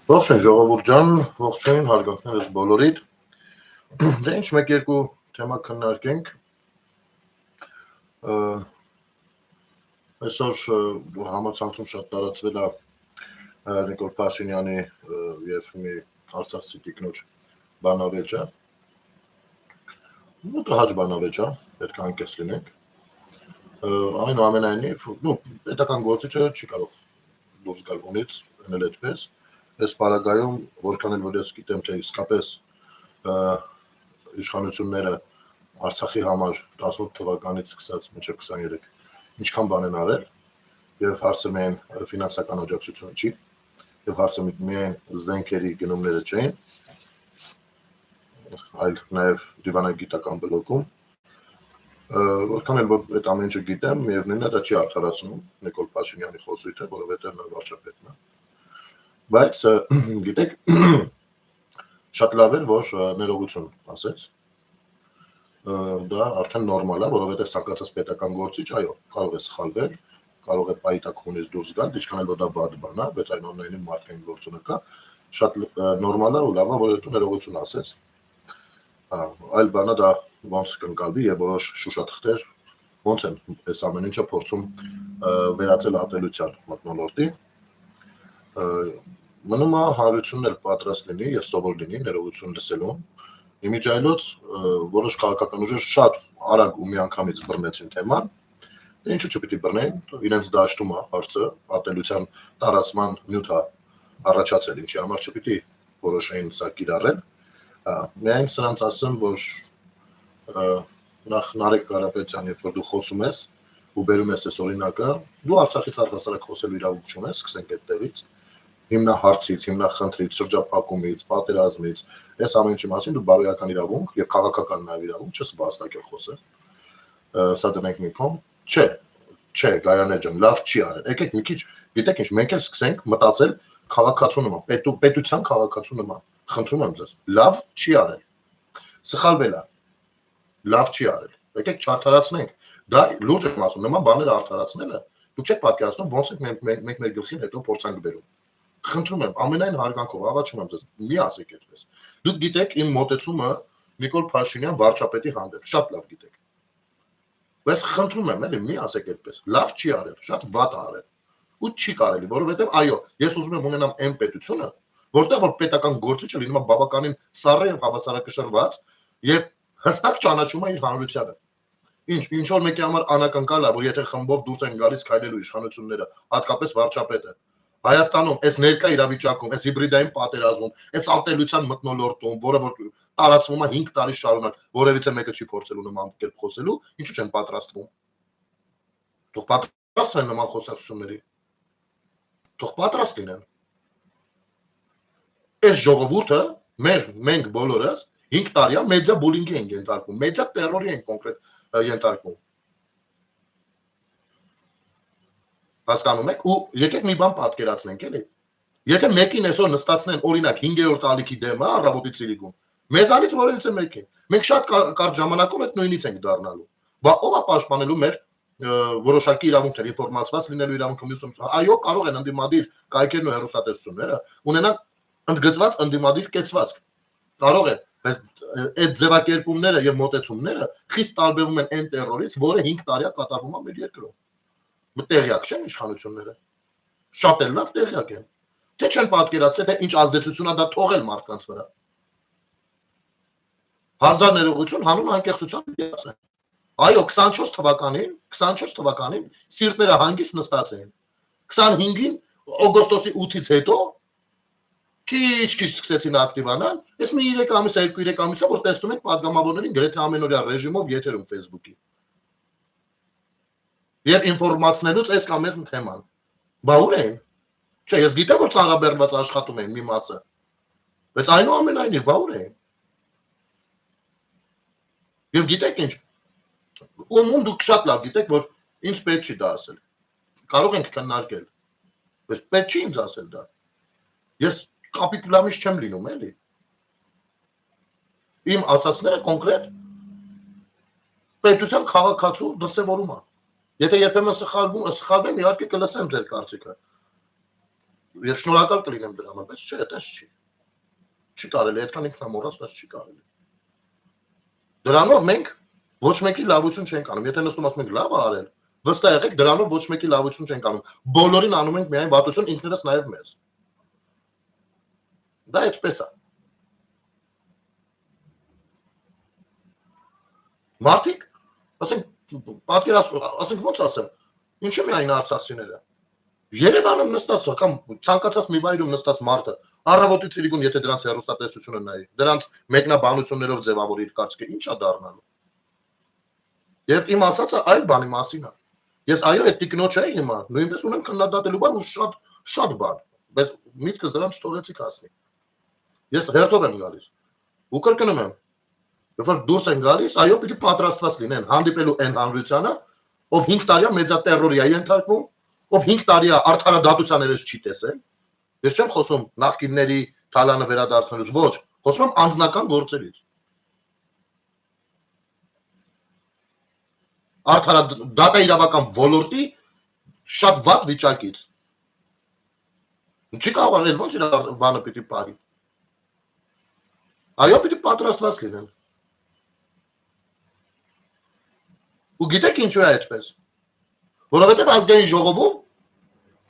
Ողջույն ժողովուրդ ջան, ողջույն հարգանքներս բոլորիդ։ Դե ինչ մեկ-երկու թեմա քննարկենք։ Այսօր համացանցում շատ տարածվել է Նիկոլ Փաշինյանի եւ մի արցախցի տիկնոջ բանավեճը։ Հաճ բանավեճ է, պետք է անկես լինենք։ Այնուամենայնիվ, պետական գործիչը չի կարող դուրս գալ ունից, անել այդպես։ Այս պարագայում, որքան էլ որ ես գիտեմ, թե իսկապես իշխանությունները Արցախի համար 18 թվականից սկսած մինչև 23 ինչքան բան են արել, եւ հարցը միայն ֆինանսական աջակցությունը չի, եւ հարցը միայն զենքերի գնումները չէին, այլ նաեւ դիվանագիտական բլոկում, որքան էլ որ այդ ամեն ինչը գիտեմ, միևնույնն է դա չի արդարացնում Նիկոլ Փաշինյանի խոսույթը, որովհետեւ նա վարչապետն է։ Բայց գիտեք, շատ լավ էր, որ ներողություն ասեց, դա արդեն նորմալ է, որովհետև ցանկացած պետական գործիչ, այո, կարող է սխալվել, կարող է պայթակունից դուրս գալ, ինչքան էլ որ դա վատ բան է, բայց այնուամենայնիվ մարդկային գործունը կա, շատ նորմալ է ու լավ է, որ դու ներողություն ասեց, այլ բանը դա ոնց կընկալվի եւ որոշ շուշաթղթեր ոնց են այս ամեն ինչը փորձում վերածել ատելության մթնոլորտի, մնում է հանրությունն էլ պատրաստ լինի եւ սովոր լինի ներողություն լսելուն, իմիջայլոց որոշ քաղաքական ուժեր շատ արագ ու միանգամից բռնեցին թեման, ինչու չպիտի բռնեն, իրենց դաշտում է հարցը, ատելության տարածման նյութ է առաջացել, ինչի համար չպիտի որոշեին սա կիրառել, միայն սրանց ասեմ, որ նախ Նարեկ Կարապետյան, երբ որ դու խոսում ես ու բերում ես այս օրինակը, դու Արցախից առհասարակ խոսելու իրավունք չունես, սկսենք այդտեղից, հիմնահարցից, հիմնախնդրից, շրջափակումից, պատերազմից, այս ամեն ինչի մասին դու բարոյական իրավունք եւ քաղաքական նաեւ իրավունք չես վաստակել խոսել։ Սա դնենք մի կողմ, չէ, Գայանե ջան, լավ չի արել։ Եկեք մի քիչ, գիտեք ինչ, մենք էլ սկսենք մտածել քաղաքացու նման, պետության քաղաքացու նման։ Խնդրում եմ ձեզ, լավ չի արել։ Սխալվել է։ Լավ չի արել։ Եկեք չարթարացնենք։ Դա լուրջ եմ ասում, նման բաները արդարացնելը, դուք չեք պատկերացնում ոնց է մենք մեր գլխին հետո փորձանք բերում։ Խնդրում եմ, ամենայն հարգանքով աղաչում եմ ձեզ, մի ասեք այդպես։ Դուք գիտեք իմ մոտեցումը Նիկոլ Փաշինյան վարչապետի հանդեպ, շատ լավ գիտեք։ Բայց խնդրում եմ, էլի մի ասեք այդպես, լավ չի արել, շատ վատ է արել։ Ու չի կարելի, որովհետև այո, ես ուզում եմ ունենամ այն պետությունը, որտեղ որ պետական գործիչը լինում է բավականին սառը եւ հավասարակշռված եւ հստակ ճանաչում է իր հանրությանը։ Ինչ որ մեկի համար անակնկալ է, որ եթե խմբով դուրս են գալիս քայլելու իշխանությունները, հատկապես վարչապետը, Հայաստանում այս ներկա իրավիճակում, այս հիբրիդային պատերազմում, այս ատելության մթնոլորտում, որը որ տարածվում է 5 տարի շարունակ, որևիցե մեկը չի փորձելու նման կերպ խոսելու, ինչու չեն պատրաստվում։ Թող պատրաստ են նման խոսակցությունների։ Թող պատրաստ լինեն։ Այս ժողովուրդը, մենք բոլորս 5 տարի մեդիա բուլինգի ենք ենթարկվում, մեդիա տերորի ենք կոնկրետ ենթարկվում։ Հասկանում եք, ու եկեք մի բան պատկերացնենք, էլի։ Եթե մեկին այսօր նստացնեն օրինակ 5-րդ ալիքի դեմ, առավոտի ցիրիկում, մեզանից որևիցե մեկին, մենք շատ կարճ ժամանակում այդ նույնից ենք դառնալու։ Բա ով է պաշտպանելու մեր որոշակի իրավունքներ, ինֆորմացված լինելու իրավունքը մյուսում։ Այո, կարող են ընդդիմադիր կայքերն ու հեռուստատեսությունները ունենան ընդգծված ընդդիմադիր կեցվածք։ Կարող են, բայց այդ ձևակերպումները եւ մոտեցումները խիստ տարբերվում են այն տերորից, որը 5 տարի է կատարվում է մեր երկրում։ Տեղյակ չեն իշխանությունները։ Շատ էլ լավ տեղյակ են։ Թե չեն պատկերացրել, թե ինչ ազդեցություն է դա թողել մարդկանց վրա։ Հազար ներողություն հանուն անկեղծության պիտի ասեն։ Այո, 24 թվականին սիրտները հանգիստ նստած էին։ 25-ին օգոստոսի 8-ից հետո քիչ սկսեցին ակտիվանալ, այս մի 3 ամիս, 2-3 ամիսա, որ տեսնում եք падգամավորներին գրեթե ամենօրյա ռեժիմով եթերում Facebook-ի։ Եվ ինֆորմացնելուց այս կամ այս թեման։ Բա ուր են։ Չէ, ես գիտեմ, որ ծանրաբեռնված աշխատում են մի մասը, բայց այնուամենայնիվ բա ուր են։ Եվ գիտեք ինչ, ում դուք շատ լավ գիտեք, որ ինձ պետք չի դա ասել։ Կարող ենք քննարկել, բայց պետք չի ինձ ասել դա։ Ես կապիտուլամից չեմ լինում, էլի։ Իմ ասածները կոնկրետ պետության քաղաքացու դրսևորում է։ Եթե երբեմն սխալվեմ, իհարկե կլսեմ ձեր կարծիքը։ Ես շնորհակալ կլինեմ դրա համար, բայց չէ, այդպես չի։ Չի կարելի, այդքան ինքնամոռացված չի կարելի։ Դրանով մենք ոչ մեկի լավություն չենք անում։ Եթե նստում ասում ենք լավ է արել, վստահ եղեք, դրանով ոչ մեկի լավություն չենք անում։ Բոլորին անում ենք միայն վատություն, ինքներս նաև մեզ։ Դա այդպես է։ Մարդիկ, ասենք, ասենք ոնց ասեմ, ինչու միայն արցախցիները։ Երևանում նստած կամ ցանկացած մի վայրում նստած մարդը առավոտից իրիկուն եթե դրանց հեռուստատեսությունը նայի, դրանց մեկնաբանություններով ձևավորի իր կարծիքը, ի՞նչ է դառնալու։ Եվ իմ ասածը այլ բանի մասին է։ Ես այո, այդ տիկնոջ էի հիմա, նույնպես ունեմ քննադատելու բան ու շատ բան, բայց միտքս դրան չթողեցիք հասնի։ Ես հերթով եմ գալիս։ Ու կրկնում եմ, երբ որ դուրս են գալիս, այո, պիտի պատրաստված լինեն հանդիպելու այն հանրությանը, ով 5 տարի մեծատերորիա ենթարկվում, ով 5 տարի արդարադատությաներս չի տեսել։ Ես չեմ խոսում նախկինների թալանը վերադարձնելուց, ոչ, խոսում եմ անձնական գործերից։ Արդարադատա իրավական ոլորտի շատ վատ վիճակից։ Չի կարող անել ոնց իր բանը պիտի պահի։ Այո, պիտի պատրաստված լինեն։ Ու գիտեք ինչու է այդպես։ Որովհետև ազգային ժողովում,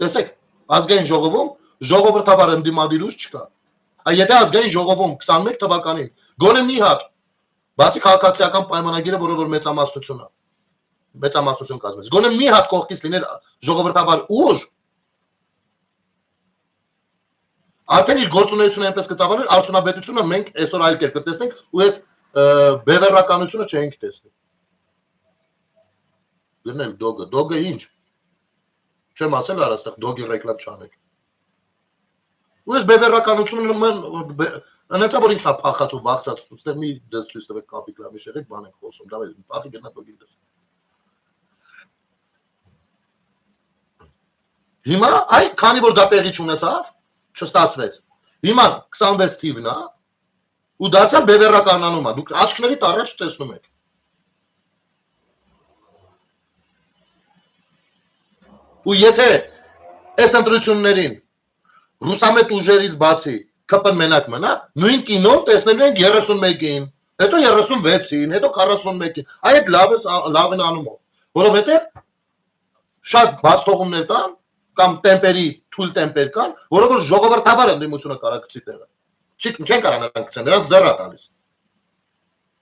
տեսեք, ազգային ժողովում ժողովրդավար ընդդիմադիրուց չկա։ Եթե ազգային ժողովում 21 թվականին գոնե մի հատ, բացի քաղաքացիական պայմանագիրը, որը որ մեծամասնություն է, մեծամասնություն կազմեց, գոնե մի հատ կողքից լիներ ժողովրդավար ուժ, արդեն իր գործունեությունը այնպես կծավալներ, արդյունավետությունը մենք այսօր այլ կերպ կտեսնենք ու այս բևեռականությունը չենք տեսնի։ Գնել դոգը ինչ։ Չեմ ասել արածախ դոգի ռեկլամ չանեք։ Ու այս բևեռականությունը անեցա որ ինքնա փախած ու վախծած, ուստեղ մի դες ցույց տվեք կապիկ լավի շեղեք, բան ենք խոսում, դա փախի գնա դոգին դες։ Հիմա այ քանի որ դա տեղի չունեցավ, չստացվեց։ Հիմա 26 թիվն է ու դարձյալ բևեռականանում է։ Դուք աչքներիդ առաջ տեսնում եք։ Ու եթե այս ընտրություններին ռուսամետ ուժերից բացի ԿՊ-ն մենակ մնա, նույն կինոն տեսնելու ենք 31-ին, հետո 36-ին, հետո 41-ին։ Այդ լավ են անում, որովհետև շատ բացթողումներ կան կամ տեմպերի թույլ տեմպեր կան, որը որ ժողովրդավար ընդդիմությունը կարա գցի տեղը։ Չեն կարա նրանք գցեն, նրանց ձեռ է տալիս։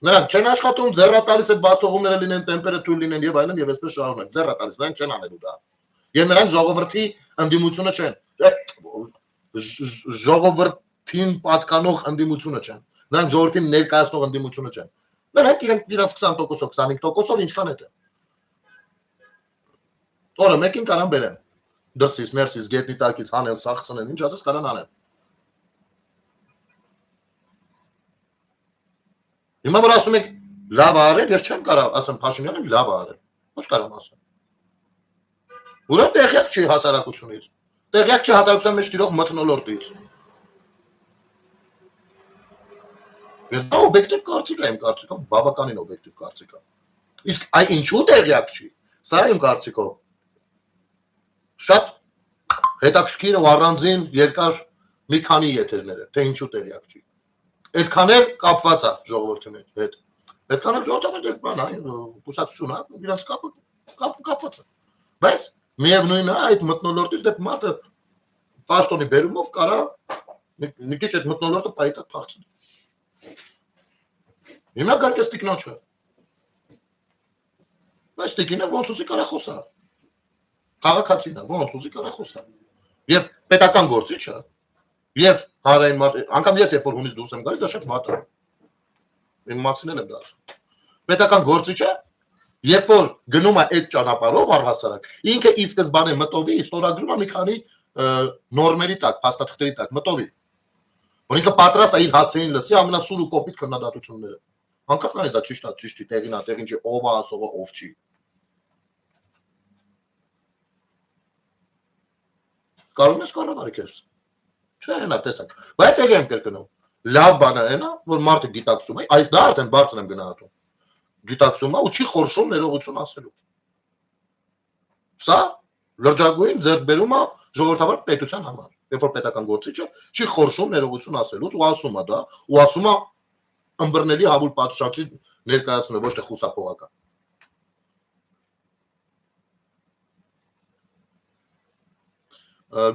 Նրանք չեն աշխատում, ձեռ է տալիս այդ բացթողումները լինեն, տեմպերը թույլ լինեն եւ այլն եւ այսպես շարունակ, ձեռ է տալիս, նրանք չեն անելու դա։ Եվ նրանք ժողովրդի ընդդիմությունը չեն։ Ժողովրդին պատկանող ընդդիմությունը չեն։ Նրանք ժողովրդին ներկայացնող ընդդիմությունը չեն։ Նրանք իրենց 20%-ով, 25%-ով ինչքան է։ Օրը մեկին կարան բերեն։ Դրսից, ներսից, գետնի տակից հանեն, սաղցնեն, ինչ ասես կարան անեն։ Հիմա որ ասում եք լավ արել, ես չեմ կարող ասեմ Փաշինյանին լավ արել։ Ո՞նց կարամ ասեմ։ Ուրեմն տեղյակ չի հասարակությունից։ Տեղյակ չի հասարակության մեջ տիրող մթնոլորտից։ Ես դա օբյեկտիվ կարծիք է, իմ կարծիքով բավականին օբյեկտիվ կարծիք է։ Իսկ այ ինչու տեղյակ չի։ Սա իմ կարծիքով շատ հետաքրքիր ու առանձին երկար մի քանի եթերներ է, թե ինչու տեղյակ չի։ Այդքան էլ կապված է ժողովրդի հետ։ Այդքան էլ ժողովրդի հետ բան է, կուսակցություն է, իրենց կապված է։ Բայց միևնույն է, այդ մթնոլորտից դեպ մարդը պաշտոնի բերումով կարա մի քիչ այդ մթնոլորտը պայտակ փախցնի։ Հիմա գալիս է տիկնոջը։ Բայց տիկինը ոնց ուզի կարա խոսա։ Քաղաքացին է, ոնց ուզի կարա խոսա։ Եվ պետական գործիչ է։ Եվ հանրային մարդ, անգամ ես երբ որ հունից դուրս եմ գալիս, դա շատ վատ է։ Իմ մասին եմ դա ասում։ Պետական գործիչ է, երբ որ գնում է այդ ճանապարհով առհասարակ, ինքը ի սկզբանե մտովի, ստորագրում է մի քանի նորմերի տակ, փաստաթղթերի տակ, մտովի։ Որ ինքը պատրաստ է իր հասցեին լսի ամենասուր ու կոպիտ քննադատությունները։ Անկախ նրանից դա ճիշտ է, ճիշտ չի, տեղին է, տեղին չի, ով է ասողը, ով չի։ Կարող ես կառավարի քեզ։ Չէ, հենա տեսակ։ Բայց եկե եմ կրկնում։ Լավ բանը հենա, որ մարդը գիտակցում է, այս դա արդեն բարձր եմ գնահատում։ Գիտակցում է ու չի խորշում ներողություն ասելուց։ Սա լրջագույն ձեռքբերում է ժողովրդավար պետության համար։ Երբ որ պետական գործիչը չի խորշում ներողություն ասելուց ու ասում է դա, ու ասում է ըմբռնելի հավուլ պատշաճի ներկայացնում է ոչ թե խուսափողական։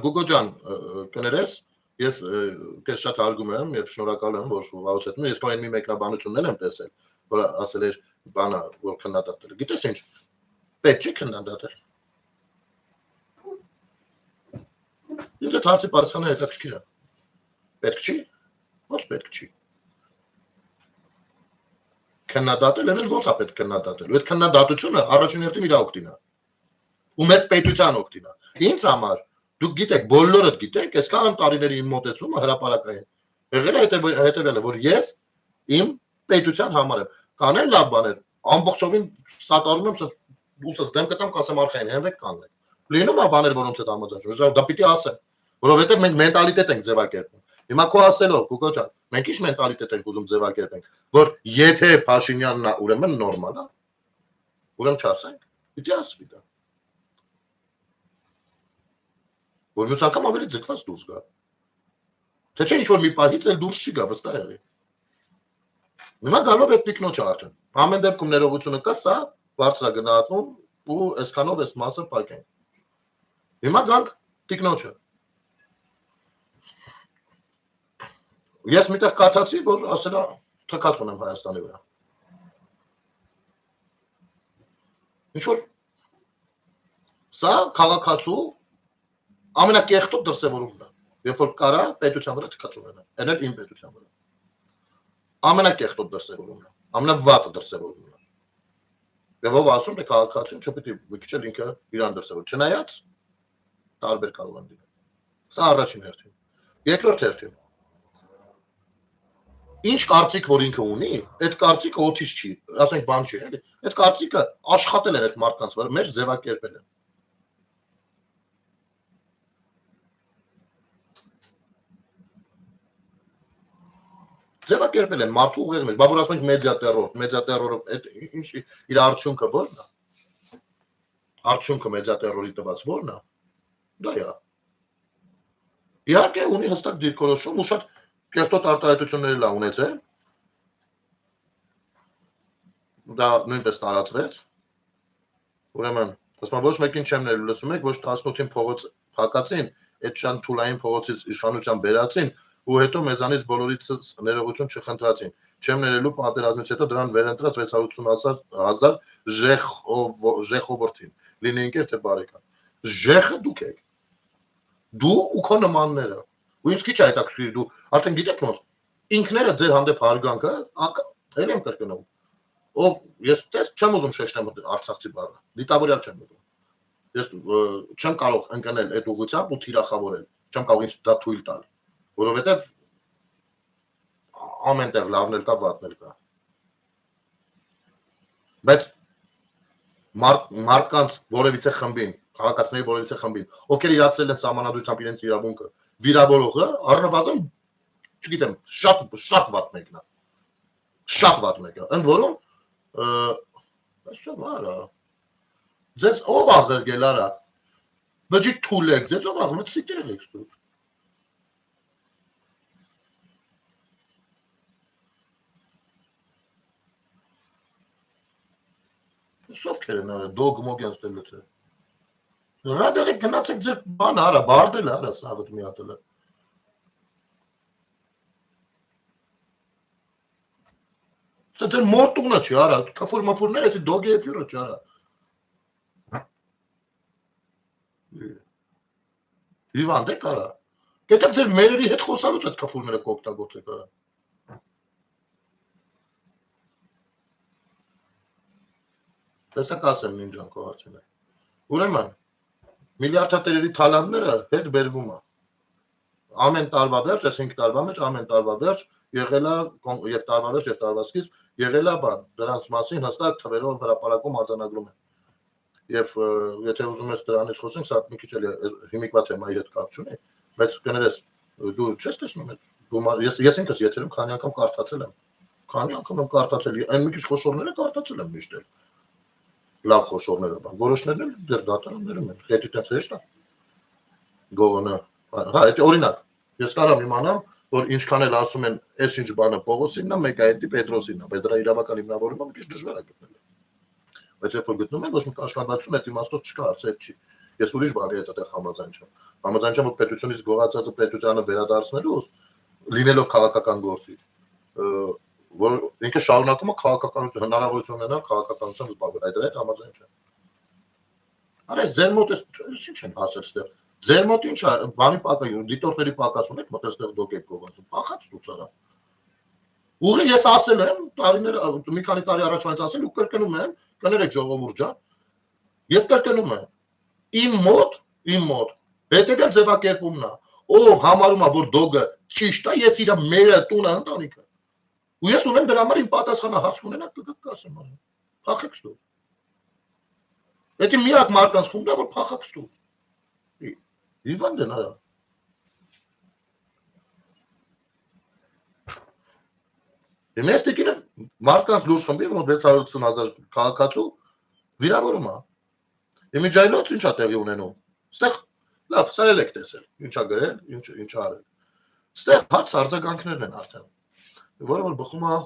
Գուգո ջան, կներես, ես քեզ շատ հարգում եմ եւ շնորհակալ եմ, որ վաղուց հետո ես քո այն մի մեկնաբանությունն եմ տեսել, որ ասել էր բանը, որ քննադատել։ Գիտես ինչ, պետք չի քննադատել։ Ինձ այդ հարցի պատասխանը հետաքրքիր է։ Պետք չի։ Ո՞նց պետք չի։ Քննադատել են ո՞նց է պետք քննադատել։ Այդ քննադատությունը առաջին հերթին իր օգտին է։ Ու մեր պետության օգտին է։ Ինձ համար դուք գիտեք, բոլորդ գիտեք, այսքան տարիների իմ մոտեցումը հրապարակային։ Եղել է հետևելը, որ ես իմ պետության համար եմ։ Կանեն լավ բաներ, ամբողջովին սատարում եմ, ուսս դեմ կտամ, կասեմ արխային, հենվեք կանեն։ Լինում է բաներ, որոնց հետ համաձայնվում։ Դա պիտի ասեմ, որովհետև մենք մենտալիտետ ենք ձևակերպում։ Հիմա քո ասելով, Գուգո ջան, մենք ինչ մենտալիտետ ենք ուզում ձևակերպենք, որ եթե Փաշինյանն է, ուրեմն նորմալ է։ Ուրեմն չասենք, պիտի ասվի դա։ Որ մյուս անգամ ավելի ձգված դուրս գա։ Թե չէ ինչ-որ մի պահից էլ դուրս չի գա, վստահ եղի։ Հիմա գալով այդ տիկնոջը արդեն։ Ամեն դեպքում ներողությունը կա, սա բարձր է գնահատվում ու այսքանով այս մասը փակենք։ Հիմա գանք տիկնոջը։ Ես միտեղ կարդացի, որ ասել է թքած ունեմ Հայաստանի վրա։ Ինչ-որ սա քաղաքացու ամենակեղտոտ դրսևորումն է, երբ որ կարա պետության վրա թքած ունենա, այն էլ իմ պետության վրա։ Ամենակեղտոտ դրսևորումն է, ամենավատը դրսևորումն է։ Եվ ով ասում է քաղաքացին չպետք է մի քիչ էլ ինքը իրան դրսևոր, չնայած տարբեր կարող են լինել։ Սա առաջին հերթին։ Երկրորդ հերթին։ Ինչ կարծիք որ ինքը ունի, այդ կարծիքը օթից չի, ասենք բան չի, էլի։ Այդ կարծիքը աշխատել են այդ մարդկանց վրա, մեջ ձևակերպել են։ Ձևակերպել են մարդու ուղեղի մեջ, բա որ ասում ենք մեդիատերորը, այդ ինչ իր արդյունքը ո՞րն է։ Արդյունքը մեդիատերորի տված ո՞րն է։ Դա է։ Իհարկե ունի հստակ դիրքորոշում ու շատ կեղտոտ արտահայտություններ էլ ունեցել։ Դա նույնպես տարածվեց։ Ուրեմն, ասում ոչ մեկին չեմ ներել, լսում եք, ոչ 18-ին փողոց փակացին, այդ շան թուլային փողոցից իշխանության բերացին ու հետո մեզանից բոլորից ներողություն չխնդրացին։ Չեմ ներելու պատերազմից հետո դրան վերընտրած 680,000 ժեխովորդին։ Լինի ընկեր թե բարեկամ։ Ժեխը դուք եք։ Դու ու քո նմանները։ Ու ինձ քիչ հետաքրքիր դու արդեն գիտեք ոնց ինքները ձեր հանդեպ հարգանքը ել եմ կրկնում ով ես չեմ ուզում շեշտեմ արցախցի բառը դիտավորյալ չեմ ուզում ես չեմ կարող ընկնել այդ ուղղությամբ ու թիրախավորել չեմ կարող ինձ դա թույլ տալ որովհետև ամենտեղ լավն էլ կա վատն էլ կա բայց մարդկանց որևիցե խմբին քաղաքացիների որևիցե խմբին ովքեր իրացրել են սահմանադրությամբ իրենց իրավունքը վիրավորողը առնվազն չգիտեմ շատ վատ մեկն է շատ վատ մեկն է ընդ որում այսօր վարա ձեզ ով աղերգել արա բջի թուլեք ձեզ ով աղերգել ցիտիրեք եք ստուր Սովքեր են արա դոգմոգ են ստելուց է Ռադեղեք գնացեք ձեր բան արա, բարդել արա սաղըտ միատել է։ Սա ձեր մորտունը չի արա, կվոր մվորներ էսի դոգի է վյուրը չի արա։ Հիվանդ եք արա։ Գետեք ձեր մերերի հետ խոսալուց այդ կվորները կօգտագործ եք արա։ Տեսակ ասեմ նինջան կո հարցին է։ Ուրեմն միլիարդատերերի թալանները հետ բերվում է։ Ամեն տարվա վերջ, այս 5 տարվա մեջ ամեն տարվա վերջ եղել է եւ տարվա վերջ եւ տարվա սկիզբ եղել է բան, դրանց մասին հստակ թվերով հրապարակում արձանագրում են։ Եվ եթե ուզում ես դրանից խոսենք, սա մի քիչ էլ հիմիկվա թեմայի հետ կապ չունի, բայց կներես դու չես տեսնում ես ինքս եթերում քանի անգամ կարդացել եմ։ Քանի անգամ եմ կարդացել, այն մի քիչ խոշորները կարդացել եմ միշտ էլ։ Լավ խոշորները բան, որոշներն էլ դեռ դատարաններում են, հետի տենց հեշտ է։ Գողոնը Հա, դա օրինակ։ Ես կարամ իմանամ, որ ինչքան էլ ասում են, այս ինչ բանը Պողոսինն է, մեկը այդի Պետրոսինն է, բայց դրա իրավական հիմնավորումը մի քիչ դժվար է գտնել։ Բայց երբ որ գտնում են, ոչ մի կաշկանդություն այդ իմաստով չկա, արծեվ չի։ Ես ուրիշ բանի հետ այդտեղ համաձայն չեմ։ Համաձայն չեմ, որ պետությունից գողացածը պետությանը վերադարձնելու լինելով քաղաքական գործիչ, որ ինքը շարունակում է քաղաքականություն հնարավորություն ունենալ քաղաքականությամբ զբաղվել, այդ հետ համաձայն չեմ։ Արա ձեր մոտ ինչ են ասել ստեղ։ Ձեր մոտ ինչ է, բանի պակաս, դիտորդների պակաս ունեք, մոտ այստեղ դոկ եք գովացում, փախած դուք արա։ Ուղղի ես ասել եմ, տարիներ մի քանի տարի առաջ այնց ասել ու կրկնում եմ, կներեք ժողովուրդ ջան։ Ես կրկնում եմ, իմ մոտ հետևյալ ձևակերպումն է, ով համարում է, որ դոգը ճիշտ է, ես իր մերը տունը ընտանիքը։ Ու ես ունեմ դրա համար իմ պատասխանը հարց ունենա կգասեմ, փախեք ստուր։ Դա միակ մարդկանց խումբն է, որ փախակ ստուց։ Իվան դեն արա։ Ես տիկինը մարդկանց լուրջ խմբի, որ 680,000 քաղաքացու վիրավորում է։ Իմիջայլոց ինչ է տեղի ունենում։ Ստեղ լավ, սա էլ եք տեսել։ Ինչ է գրել, ինչ արել։ Ստեղ հարց արձագանքներն են արդեն։ Որը որ բխում է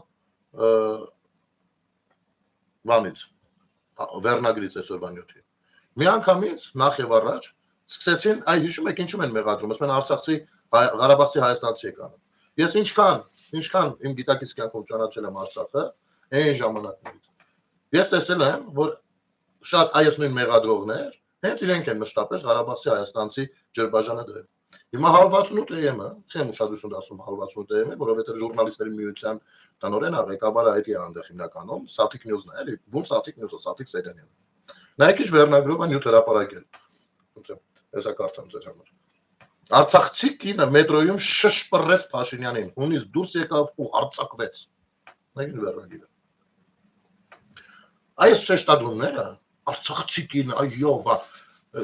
բանից, վերնագրից այսօրվա նյութի։ Մի անգամից նախ եւ առաջ սկսեցին, այ հիշում եք ինչու են մեղադրում, ասում են Արցախցի, Ղարաբաղցի հայաստանցի եք անում։ Ես ինչքան իմ գիտակից կյանքում ճանաչել եմ Արցախը, այն ժամանակներից։ Ես տեսել եմ, որ շատ այս նույն մեղադրողներ, հենց իրենք են մշտապես Ղարաբաղցի հայաստանցի ջրբաժանը դրել։ Հիմա 168 EM-ը, չեմ ուշադրություն դասում 168 EM-ը, որովհետև ժուրնալիստների միության տնօրենը ղեկավարը այդ է այնտեղ հիմնականում, Սաթիկ Նյուզն է, էլի, բուն Սաթիկ Նյուզը, Սաթիկ Սեյրանյանը։ Նայեք ինչ վերնագրով է նյութ հրապարակել։ Խնդրեմ, հեսա կարդամ ձեր համար։ Արցախցի կինը մետրոյում շշպռեց Փաշինյանին, հունից դուրս եկավ ու արձակվեց։ Նայեք ինչ վերնագիրը։ Այս շեշտադրումները Արցախցի կինը, այո,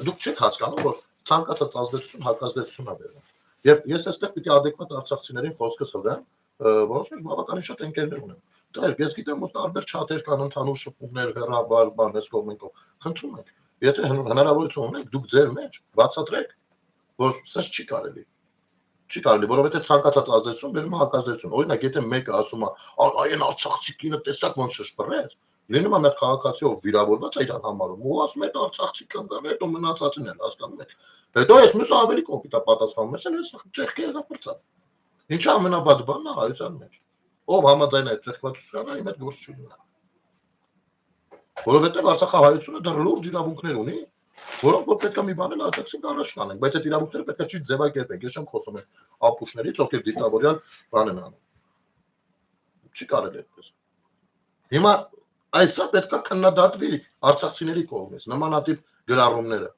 դուք չեք հասկանում, որ ցանկացած ազդեցություն հակազդեցություն է բերում։ Եվ ես այստեղ պիտի adekvat արցախցիներին խոսքս հղեմ, որոնց մեջ բավականին շատ ընկերներ ունեմ։ Դեռ ես գիտեմ, որ տարբեր չաթեր կան, ընդհանուր շփումներ, հեռաբար, բանես կողմենքով։ Խնդրում եմ, եթե հնարավորություն ունեք, դուք ձեր մեջ բացատրեք, որ սա չի կարելի։ Չի կարելի, որովհետև ցանկացած ազդեցություն բերում է հակազդեցություն։ Օրինակ, եթե մեկը ասում է, այն արցախցի կինը տեսակ ոնց շշպռեց, լինում է մեր քաղաքացիով վիրավորված է իրան համարում, ու ասում է արցախցի կանգան, հետո մնացածին էլ հասկանում եք։ Հետո ես մյուսը ավելի կոպիտ է պատասխանում, ես ճեղքի եղավ բրծավ։ Ինչը ամենավատ բանն է հայության մեջ։ Ով համաձայն է ճեղքվածությանը, իմ հետ գործ չունենա։ Որովհետև Արցախահայությունը դեռ լուրջ իրավունքներ ունի, որոնք որ պետք է մի բան էլ աջակցենք առաջ տանենք, բայց այդ իրավունքները պետք է ճիշտ ձևակերպենք։ Ես չեմ խոսում ապուշներից, ովքեր դիտավորյալ բան են անում։ Չի կարելի այդպես։ Հիմա այսա պետք է քննադատվի արցախցիների կողմից նմանատիպ գրառումները։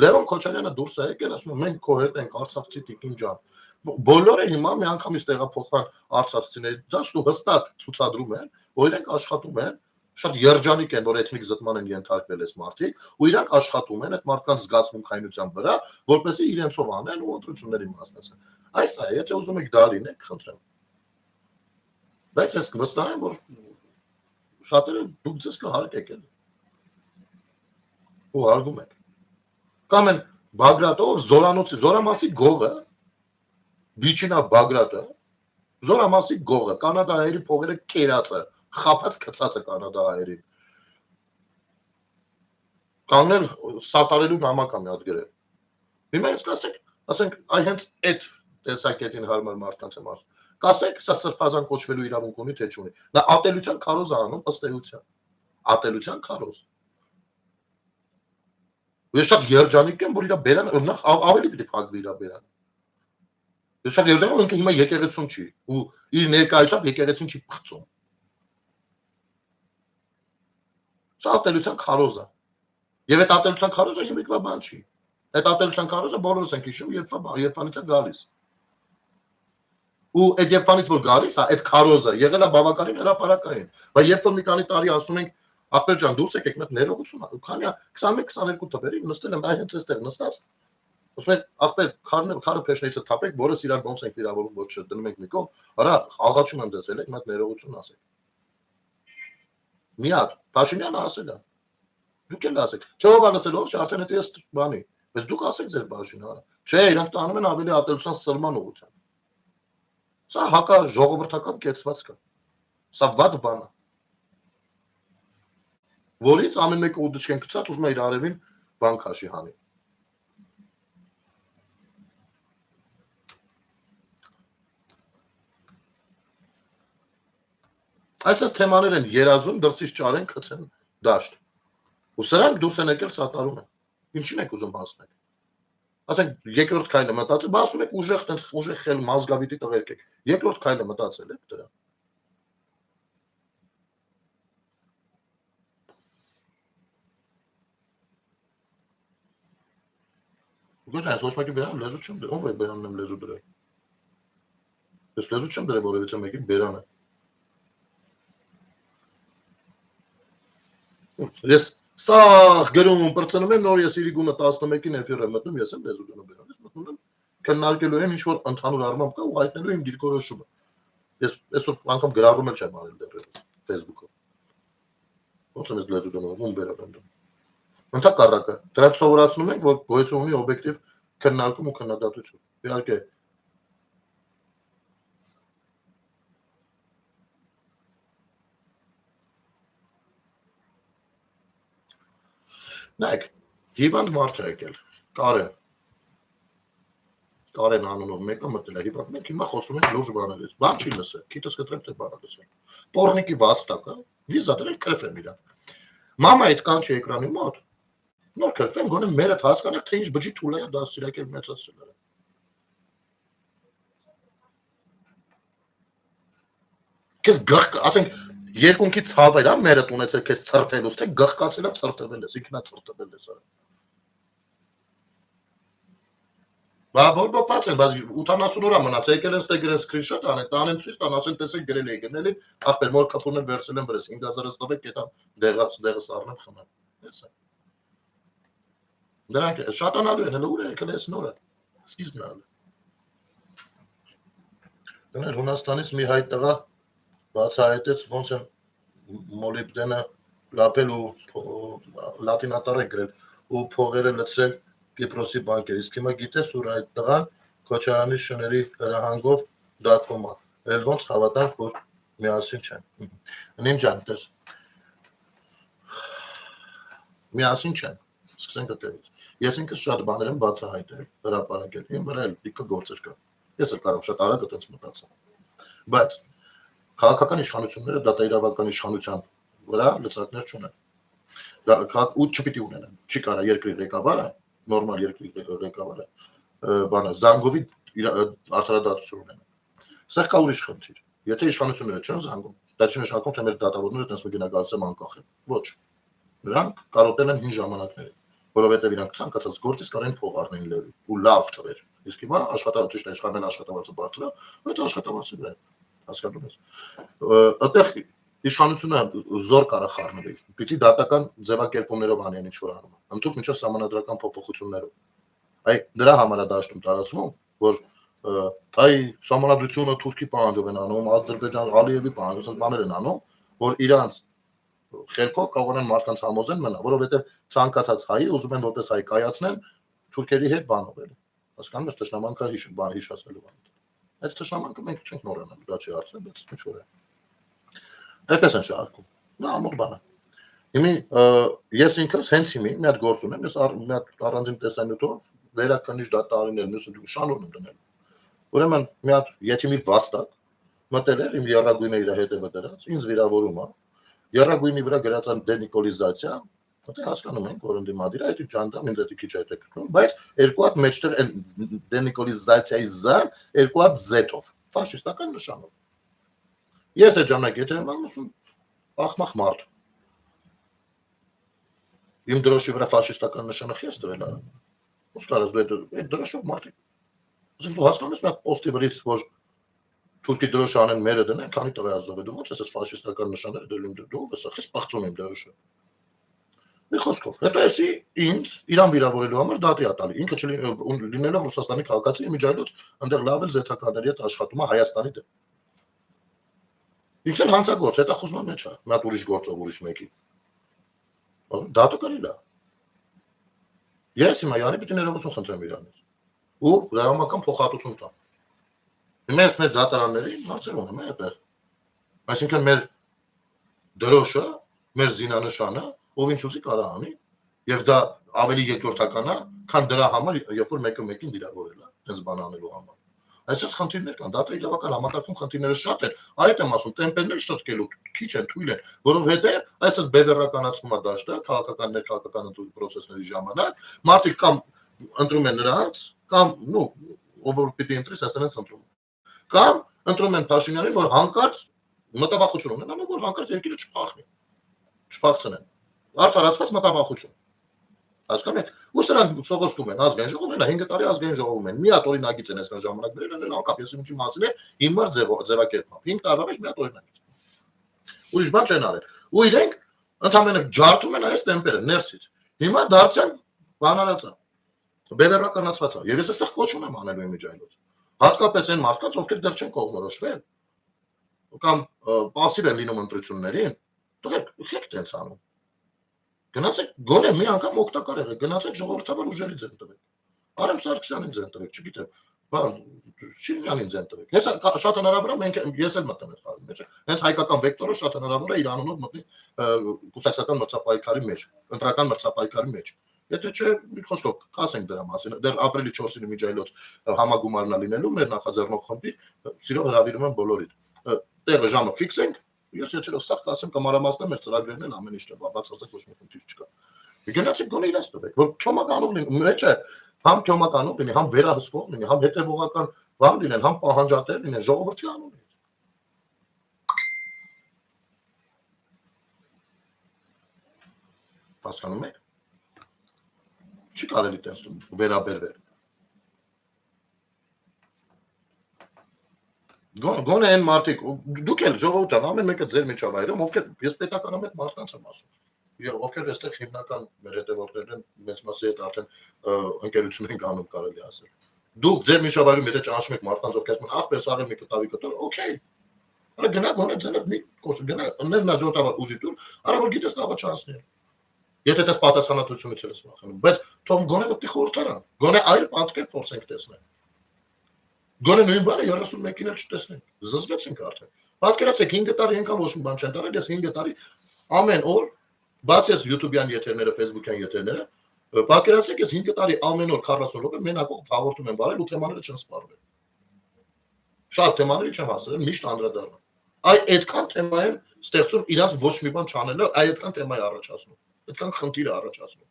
Լևոն Քոչարյանը դուրս է եկել, ասում է մենք քո հետ ենք արցախցի տիկին ջան։ Բոլորը հիմա միանգամից տեղափոխան արցախցիների դաշտ ու հստակ ցուցադրում են, որ իրենք աշխատում են, շատ երջանիկ են, որ էթնիկ զտման են ենթարկվել այս մարդիկ, ու իրանք աշխատում են այդ մարդկանց զգացմունքայնության վրա, որպեսզի իրենցով անեն ու ընտրությունների մասնակցեն։ Այս է, եթե ուզում եք դա լինեք, խնդրեմ։ Բայց ես վստահ եմ, որ շատերը դուք ձեզ կհարգեք էլ։ Ու հարգում եք։ Կամ են Բագրատով Զորանոցի, Զորամասի գողը, Բիչինա Բագրատը, Զորամասի գողը, կանադահայերի փողերը կերածը, խափած կծածը կանադահայերին։ Կանգնել սատարելու նամակ մի հատ գրել։ Հիմա ես կասեք, ասենք, այ հենց այդ տեսակետին հարմար մարդկանց եմ ասում։ Կասեք, սա սրբազան կոչվելու իրավունք ունի, թե չունի։ Նա ատելության քարոզ է անում ըստ էության։ Ատելության քարոզ։ Ես շատ երջանիկ եմ, որ իր բերանը նախ ավելի պիտի փակվի իր բերանը։ Ես շատ երջանիկ եմ, ինքը հիմա եկեղեցուն չի ու իր ներկայությամբ եկեղեցին չի փծում։ Սա ատելության քարոզ է։ Եվ այդ ատելության քարոզը հիմիկվա բան չի։ Այդ ատելության քարոզը բոլորս ենք հիշում, երբանից է գալիս։ Ու այդ երբանից որ գալիս է, այդ քարոզը եղել է բավականին հրապարակային։ Բայց երբ որ մի քանի տարի ասում ենք Ախպեր ջան, դուրս եկեք մեկ ներողություն, քանի 21-22 թվերին նստել եմ այ հենց այստեղ նստած։ Ասում են, ախպեր, քարը փեշնիցը թափեք, որս իրար ոնց ենք վիրավորում, որ չդնում ենք մի կողմ, արա աղաչում եմ ձեզ, ելեք մեկ ներողություն ասեք։ Մի հատ Փաշինյանը ասել է։ Դուք էլ ասեք։ Չէ ով ասել, ով չէ, արդեն դա ես բանի։ Բայց դուք ասեք ձեր բաժինը, արա։ Չէ, իրանք տանում են ավելի ատելության սրման ուղղությամբ։ Սա հակա ժողովրդական կեցվածք է։ Սա վատ բան է։ Որից ամեն մեկը ուդչքեն գցած ուզում է իր արևին բան քաշի հանի։ Այսպես թեմաներ են երազում դրսից ճարեն գցեն դաշտ։ Ու սրանք դուրս են եկել սատարում են։ Ինչին եք ուզում հասնել։ Ասենք երկրորդ քայլը մտածել, բա ասում եք ուժեղ տենց ուժեղ խել մազգավիթի տղերք եք։ Երկրորդ քայլը մտածել եք դրա։ Գուցե ոչ մեկի բերան լեզու չեմ դրել, ով է բերանն եմ լեզու դրել։ Ես լեզու չեմ դրել որևիցե մեկին բերանը։ Ես սաղ գրում բրցնում եմ, նոր ես իրի գունը 11-ին էֆիր եմ մտնում, ես եմ լեզու գնում բերան, ես մտնում եմ քննարկելու եմ ինչ-որ ընդհանուր առմամբ կա ու հայտնելու եմ դիրքորոշումը։ Ես այսօր անգամ գրառում էլ չեմ արել դեռևս Facebook-ով։ Ոնց եմ ես լեզու գնում, ում բերան եմ դնում։ Ընդհակառակը, դրանց սովորացնում ենք, որ գոյություն ունի օբյեկտիվ քննարկում ու քննադատություն։ Իհարկե նայեք, հիվանդ մարդ է եկել, Կարեն անունով մեկը մտել է հիվանդ, մենք հիմա խոսում ենք լուրջ բաներից, բան չի լսել, քիթս կտրեմ թե բանը լսել։ Պորնիկի վաստակը, վիզա դրել քրֆեմ իրան։ Մամա այդ կանչի էկրանի մոտ, նոր քրֆեմ, գոնե մերդ հասկանեք, թե ինչ բջի թուլ է դասիրակել մեծացել է։ Քեզ գղ, ասենք երկունքի ցավեր է մերդ ունեցել քեզ ցրտելուց, թե գղկացել է ցրտվել ես, ինքնա ցրտվել ես։ Բա բոբոված են, բա 80 օր մնաց, եկել են ստե գրեն սկրինշոտ անեն, տանեն ցույց տան, ասեն տեսեք գրել էի գնելի, ախպեր մոր կապուրներ վերցել են վրես, 5000-ը ստվեք, կետան դեղը սառնեմ խմեմ։ Ես է։ Դրանք շատանալու են, հələ ուր է եկել այս նորը։ Սկիզբն է։ Դնել Հունաստանից մի հայ տղա բացահայտեց ոնց են մոլիբդենը լապել ու լատինատառ է գրել ու փողերը լցրել Կիպրոսի բանկերից, հիմա գիտես ուր այդ տղան Քոչարյանի շների հրահանգով դատվում է, էլ ոնց հավատանք, որ միասին չեն։ Նին ջան, տես, միասին չեն, սկսենք այդտեղից։ Ես ինքս շատ բաներ եմ բացահայտել, հրապարակել, իմ վրա էլ լիքը գործեր կա։ Ես էլ կարող շատ արագ այդպես մտածեմ։ Բայց քաղաքական իշխանությունները դատաիրավական իշխանության վրա լծակներ չունեն։ Ու չպիտի ունենան, չի կարա երկրի ղեկավարը նորմալ երկրի ղեկավարը բանը զանգովի արդարադատություն ունենա։ Ստեղ կա ուրիշ խնդիր։ Եթե իշխանությունները չեն զանգում, դա չի նշանակում, թե մեր դատավորները տես մգնագարս եմ անկախ են։ Ոչ։ Նրանք կարոտել են հին ժամանակներին, որովհետև իրանք ցանկացած գործից կարեն փող առնեն լեվի ու լավ թվեր։ Իսկ հիմա աշխատավարձ ճիշտ աշխարհն աշխատավարձը բարձր է, այդ աշխատավարձը դրան։ Հասկանում ես։ Այդտեղ իշխանությունը զոր կարա խառնվել։ Պիտի դատական ձևակերպումներով անեն ինչ որ անում։ Ընդհանուր միջով համանդրական փոփոխություններով։ Այ դրա համար է դաշտում տարածվում, որ այ համանդրությունը Թուրքի պահանջով են անում, Ադրբեջան Ալիևի պահանջով բաներ են անում, որ իրանց խելքով կարողանան մարդկանց համոզեն մնա, որովհետև ցանկացած հայի ուզում են որպես հայ կայացնեն թուրքերի հետ բանով էլ։ Հասկանում ես, տշնամանքը հիշացնելու բան։ Այդ տշնամանքը մենք չենք նորենալ, դա չի արծել, բայց ինչ որ է։ Այդպես են շարքում։ Նա ամուր բան է։ Հիմի ես ինքս հենց հիմի մի հատ գործ ունեմ, ես մի հատ առանձին տեսանյութով վերակնիչ դատարաններ մյուսը շանուրն եմ դնել։ Ուրեմն մի հատ եթիմի վաստակ մտել էր իմ երագույնը իր հետևը դրած, ինձ վիրավորում է։ Երագույնի վրա գրած է դենիկոլիզացիա, դե հասկանում ենք, որ ընդդիմադիր այդ ջանդամ ինձ էդի քիչ այդ է գտնում, բայց երկու հատ մեջտեղ դենիկոլիզացիայի զան երկու հատ Z-ով, ֆաշիստական նշանով։ Ես այդ ժամանակ եթե եմ ասում, ախմախ մարդ։ Իմ դրոշի վրա ֆաշիստական նշանը խես դրել արա։ Ոնց կարաս դու այդ դրոշով մարդիկ։ Ասենք դու հասկանում ես մի հատ պոստի վրից, որ թուրքի դրոշ անեն մերը դնեն, քանի տղա ազով է դու ոնց ես ֆաշիստական նշանները դրում դու ո՞վ ես, խես պաղծում եմ դրոշը։ Մի խոսքով, հետո էսի ինձ իրան վիրավորելու համար դատի է տալի։ Ինքը լինելով Ռուսաստանի քաղաքացի իմիջայլոց այնտեղ լավ էլ զեթականների հետ աշխատում է Հայաստանի դեմ։ Ինքն հանցագործ, հետո խոզման մեջ է, մի հատ ուրիշ գործով ուրիշ մեկի։ Դատը կարելի է։ Ես հիմա յանի պիտի ներողություն խնդրեմ իրանից։ ու ռեալական փոխհատուցում տա։ Մենք մեր դատարանների հարցեր ունենք այդտեղ։ Այսինքն մեր դրոշը, մեր զինանշանը, ով ինչ ուզի կարա անի, եւ դա ավելի երկրորդական է, քան դրա համար, երբ որ մեկը մեկին վիրավորել է, այդպես բան անելու համար։ Այսպես խնդիրներ կան, դա իրավական համակարգում խնդիրները շատ են, այդ եմ ասում, տեմպերները շտկելու քիչ են, թույլ են, որովհետեւ այսպես բևեռականացվում է դաշտը, քաղաքական ներքաղաքական պրոցեսների ժամանակ, մարդիկ կամ ընտրում են նրանց, կամ ով որ պիտի ընտրի, ասենց ընտրում։ Կամ ընտրում են Փաշինյանին, որ հանկարծ մտավախություն ունենան, որ հանկարծ երկիրը չփախնի, չփախցնեն։ Արդարացված մտավախություն։ Հասկանում եք, ու սրանք սողոսկում են ազգային ժողովում, 5 տարի ազգային ժողովում են։ Մի հատ օրինագիծ են այսքան ժամանակ բերել են, անկապ ես ինչի մասին է, հիմար ձևակերպմամբ։ 5 տարվա մեջ մի հատ օրինագիծ։ Ուրիշ բան չեն արել։ Ու իրենք ընդհանրապես ջարդում են այս տեմպերը ներսից։ Հիմա դարձյալ բանալացա։ Բևեռականացվածա։ Եվ ես այստեղ կոչ ունեմ անելու իմիջայլոց։ Հատկապես այն մարդկանց, ովքեր դեռ չեն կողմնորոշվել, կամ пассив են լինում ընտրություններին, դուք եք տենց անում։ Գնացեք գոնե մի անգամ օգտակար եղեք, գնացեք ժողովրդավոր ուժերի ձեն տվեք։ Արամ Սարգսյանին ձեն տվեք, չգիտեմ, բան Շիրյանին ձեն տվեք։ Ես շատ հնարավոր է մենք ես էլ մտնում եմ խաղի մեջ։ Հենց հայկական վեկտորը շատ հնարավոր է իր անունով մտնի կուսակցական մրցապայքարի մեջ, ընտրական մրցապայքարի մեջ։ Եթե չէ, մի խոսքով կասենք դրա մասին։ Դեռ ապրիլի 4-ին միջայլոց համագումարն է լինելու մեր նախաձեռնող խմբի, սիրով հրավիրում եմ բոլորիդ։ Տեղը ժամը ֆիքս ենք։ Ես եթե սա կասեմ կամարամասնեմ մեր ծրագրերն էլ ամեն ինչ բացարձակ ոչ մի խնդիր չկա։ Գնացեք գոնե իրաց տվեք, որ թոմականով լինի, մեջը համ թոմականով լինի, համ վերահսկող լինի, համ հետևողական բան լինեն, համ պահանջատեր լինեն, ժողովրդի անունից։ Հասկանում եք։ Չի կարելի տես վերաբերվել։ Գոնե այն մարդիկ, դուք էլ ժողովուրդ ջան, ամեն մեկը ձեր միջավայրում, ովքեր ես պետականամետ մարդկանց եմ ասում։ Եվ ովքեր այստեղ հիմնական մեր հետևորդներն են, մեծ մասի հետ արդեն ընկերություն ենք անում, կարելի ասել։ Դուք ձեր միջավայրում եթե ճանաչում եք մարդկանց, ովքեր ասում են, ախպեր սարել մի կտավի կտոր, օքեյ։ Արա գնա գոնե ձենդ մի կորս գնա, ընդ հաջորդավոր ուժի տուր, արա որ գիտես կաղա չանցնի։ Եթե դες պատասխանատվությունից ես վախենում, բայց թող գոնե մտի խորհրդարան, գոնե այլ պատկեր փորձենք տեսնել։ Գոնե նույն բանը 31-ին էլ չտեսնենք։ Զզվեցինք արդեն։ Պատկերացեք 5 տարի ենքան ոչ մի բան չեն տարել, ես 5 տարի ամեն օր բացի ես YouTube-յան եթերները, Facebook-յան եթերները, պատկերացեք ես 5 տարի ամեն օր 40 րոպե մենակով հաղորդում եմ վարել ու թեմաները չեն սպառվել։ Շատ թեմաների չեմ հասել, միշտ անդրադառնում։ Այդքան թեմա են ստեղծում իրանց ոչ մի բան չանելը, այդքան թեմա է առաջացնում։ Այդքան խնդիր է առաջացնում։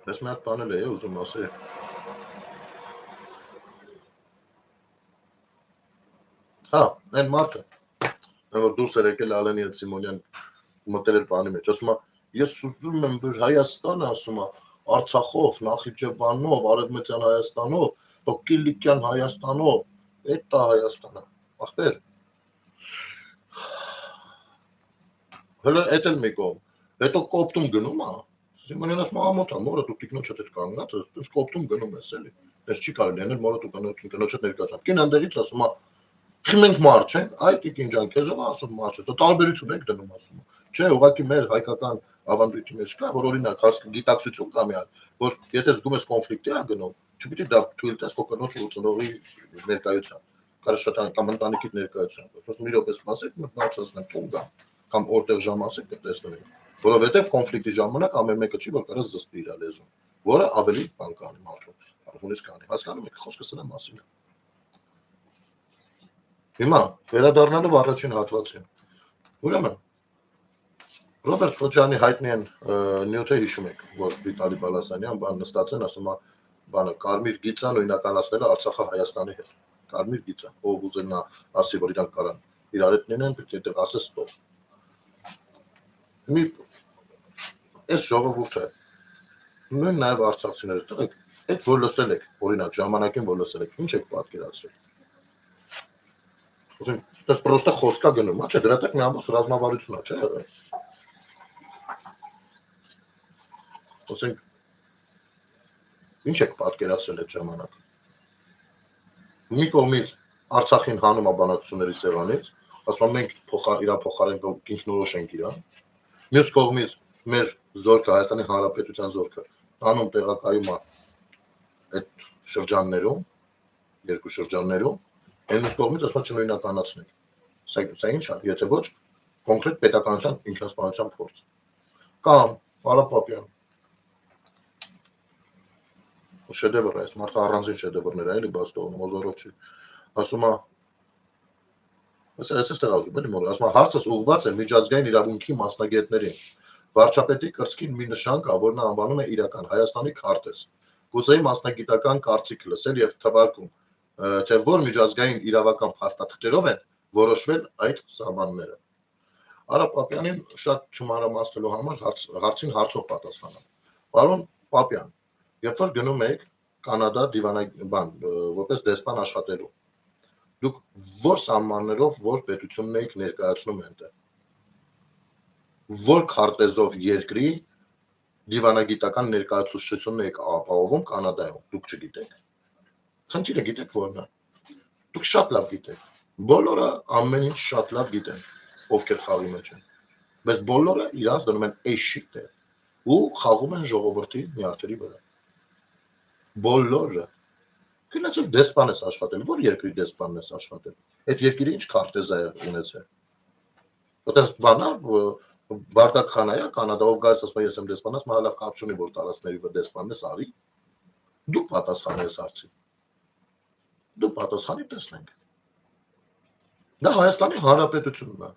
Ես մի հատ բան էլ ուզում ասել։ Հա, այն մարդը, որ դուրս էր եկել Ալենի հետ Սիմոնյան մտել էր բանի մեջ, ասում է, ես ուզում եմ որ Հայաստանը, ասում է, Արցախով, Նախիջևանով, Արևմտյան Հայաստանով, то Կիլիկյան Հայաստանով, այդ է Հայաստանը։ Ախպեր։ Հələ այդ էլ մի կողմ։ Հետո կոպտում գնում է։ Սիմոնյան ասում է, ամոթ է, մորը դու տիկնոջդ հետ կանգնած, այդպես կոպտում գնում ես էլի։ Դες չի կարելի անել, մորը դու կնոջդ ներկայացած։ Կին անդերից ասում է, խմենք մարդ չենք, այ տիկին ջան, քեզ ով ասում մարդ չես, տարբերություն եք դնում ասում։ Չէ, ուղղակի մեր հայկական ավանդույթի մեջ կա, որ օրինակ հասկ գիտակցություն կա միան, որ եթե զգում ես կոնֆլիկտի ա գնում, չպիտի դա թույլ տես քո կնոջ ու ծնողի ներկայությամբ։ Կարա շատ կամ ընտանիքիդ ներկայությամբ։ Որպես մի րոպե սպասեք, մտնացածնեմ թող գա, կամ որտեղ ժամ ասեք կտեսնենք։ Որովհետև կոնֆլիկտի ժամանակ ամեն մեկը չի որ կարա զսպի իր լեզուն, որը ավելի բան կանի մարդու, արհունից կանի։ Հասկանում եք, խոսքը սրա մասին է։ Հիմա վերադառնալով առաջին հատվածին։ Ուրեմն Ռոբերտ Քոչյանի հայտնի են նյութը հիշում եք, որ Վիտալի Բալասանյան բան նստած են, ասում է, բանը կարմիր գիծը նույնականացնել է Արցախը Հայաստանի հետ։ Կարմիր գիծը, ով ուզենա ասի, որ իրանք կարան իրար հետ լինեն, պետք է այդտեղ ասես ստոպ։ Մի այս ժողովուրդը նույն նաև արցախցիները տղեկ, այդ որ լսել եք, օրինակ ժամանակին որ լսել եք, ինչ եք պատկերացրել։ Դա պրոստը խոսքա գնում, չէ, դրա տակ մի ամբողջ ռազմավարություն է, չէ՞ եղել։ Ասենք Ինչ եք պատկերացրել այդ ժամանակ։ Մի կողմից Արցախին հանում է բանակցությունների սեղանից, ասում մենք իրա փոխարեն ինքնորոշ ենք իրան։ Մյուս կողմից մեր զորքը Հայաստանի Հանրապետության զորքը հանում տեղակայում է այդ շրջաններում, երկու շրջաններում, մյուս կողմից ասում չնույնականացնել։ Սա ինչ է, եթե ոչ կոնկրետ պետականության ինքնասպանության փորձ։ Կամ Արա Պապյան շեդևր է, մարդը առանձին շեդևրներ է, էլի բաց տողնում, օզորով չի։ Ասում է, ես ասում էլի մոռ, ասում է հարցս ուղղված է միջազգային իրավունքի մասնագետներին։ Վարչապետի կրծքին մի նշան կա, որ նա անվանում է իրական Հայաստանի քարտեզ։ Կուզեի մասնագիտական կարծիք լսել եւ թվարկում, թե որ միջազգային իրավական փաստաթղթերով են որոշվել այդ սահմանները։ Արա Պապյանին շատ չմանրամասնելու համար հարցին հարցով պատասխանեմ։ Պարոն Պապյան, երբ որ գնում եք Կանադա որպես դեսպան աշխատելու, դուք որ սահմաններով որ պետությունն եք ներկայացնում այնտեղ, որ քարտեզով երկրի դիվանագիտական ներկայացուցչությունն եք ապահովում Կանադայում, դուք չգիտեք։ Խնդիրը գիտեք որն է։ Դուք շատ լավ գիտեք։ Բոլորը ամեն ինչ շատ լավ գիտեն, ովքեր խաղի մեջ են։ Բայց բոլորը իրանց դնում են էշիկ է ու խաղում են ժողովրդի նյարդերի վրա։ Բոլորը։ Գնացել դեսպան ես աշխատել, որ երկրի դեսպանն ես աշխատել։ Այդ երկիրը ինչ քարտեզ է ունեցել։ Որտեղ բանա Բարդակ Խանայա Կանադայով գալիս ասում ես եմ դեսպան, ասում լավ կապ չունի որ տարածքների վրա դեսպանն ես արի։ Դու պատասխան ես հարցին։ Դու պատասխանի տեսնենք։ Դա Հայաստանի Հանրապետությունն է։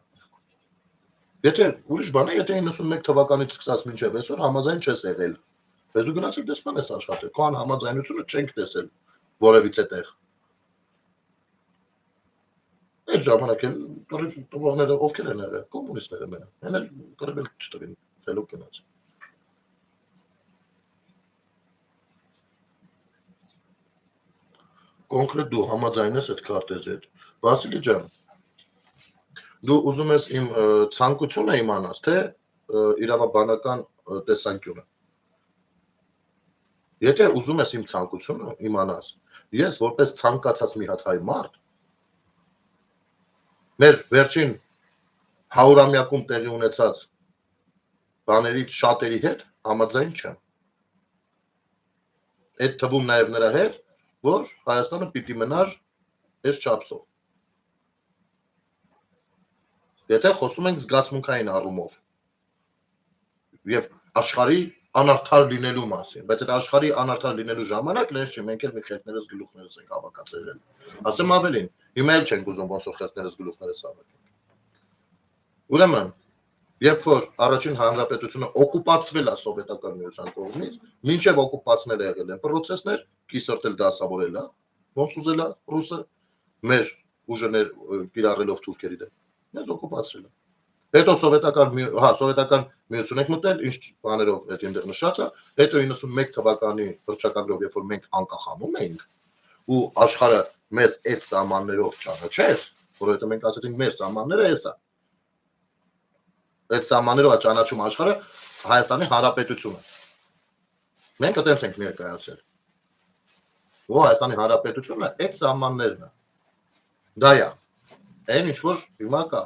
Եթե ուրիշ բան է, եթե 91 թվականից սկսած մինչև այսօր համաձայն չես եղել, բայց դու գնացել դեսպան ես աշխատել, քո անհամաձայնությունը չենք տեսել որևիցե տեղ։ Այդ ժամանակ էլ տվողները ովքեր են եղել, կոմունիստները մենը, հեն էլ կրվել չտվին, խելոք գնաց։ Կոնկրետ դու համաձայն ես այդ քարտեզի հետ։ Վասիլի ջան, դու ուզում ես իմ ցանկությունը իմանաս, թե իրավաբանական տեսանկյունը։ Եթե ուզում ես իմ ցանկությունը իմանաս, ես որպես ցանկացած մի հատ հայ մարդ, մեր վերջին 100-ամյակում տեղի ունեցած բաներից շատերի հետ համաձայն չեմ։ Այդ թվում նաև նրա հետ, որ Հայաստանը պիտի մնար այս չափսով։ Եթե խոսում ենք զգացմունքային առումով եւ աշխարհի անարդար լինելու մասին, բայց այդ աշխարհի անարդար լինելու ժամանակ լեզ չի, մենք էլ մի խելքներս գլուխներս ենք հավաքացրել։ Ասեմ ավելին, հիմա էլ չենք ուզում ոնց որ խելքներս գլուխներս հավաքենք։ Ուրեմն, երբ որ առաջին հանրապետությունը օկուպացվել է սովետական միության կողմից, մինչև օկուպացնել է եղել են պրոցեսներ, կիսրտել դասավորել է, ոնց ուզել է ռուսը, մեր ուժը կիրառելով թուրքերի դեմ, մեզ օկուպացրել է։ Հետո սովետական միություն եք մտել, ինչ բաներով այդ այնտեղ նշած է, հետո 91 թվականի հռչակագրով, երբ որ մենք անկախանում էինք, ու աշխարհը մեզ այդ սահմաններով ճանաչեց, որովհետև մենք ասացինք մեր սահմանները էս է։ Այդ սահմաններով ճանաչում աշխարհը Հայաստանի Հանրապետությունը։ Մենք այդպես ենք ներկայացել։ Ու Հայաստանի Հանրապետությունը այդ սահմաններն է։ Դա է։ Այն ինչ որ հիմա կա։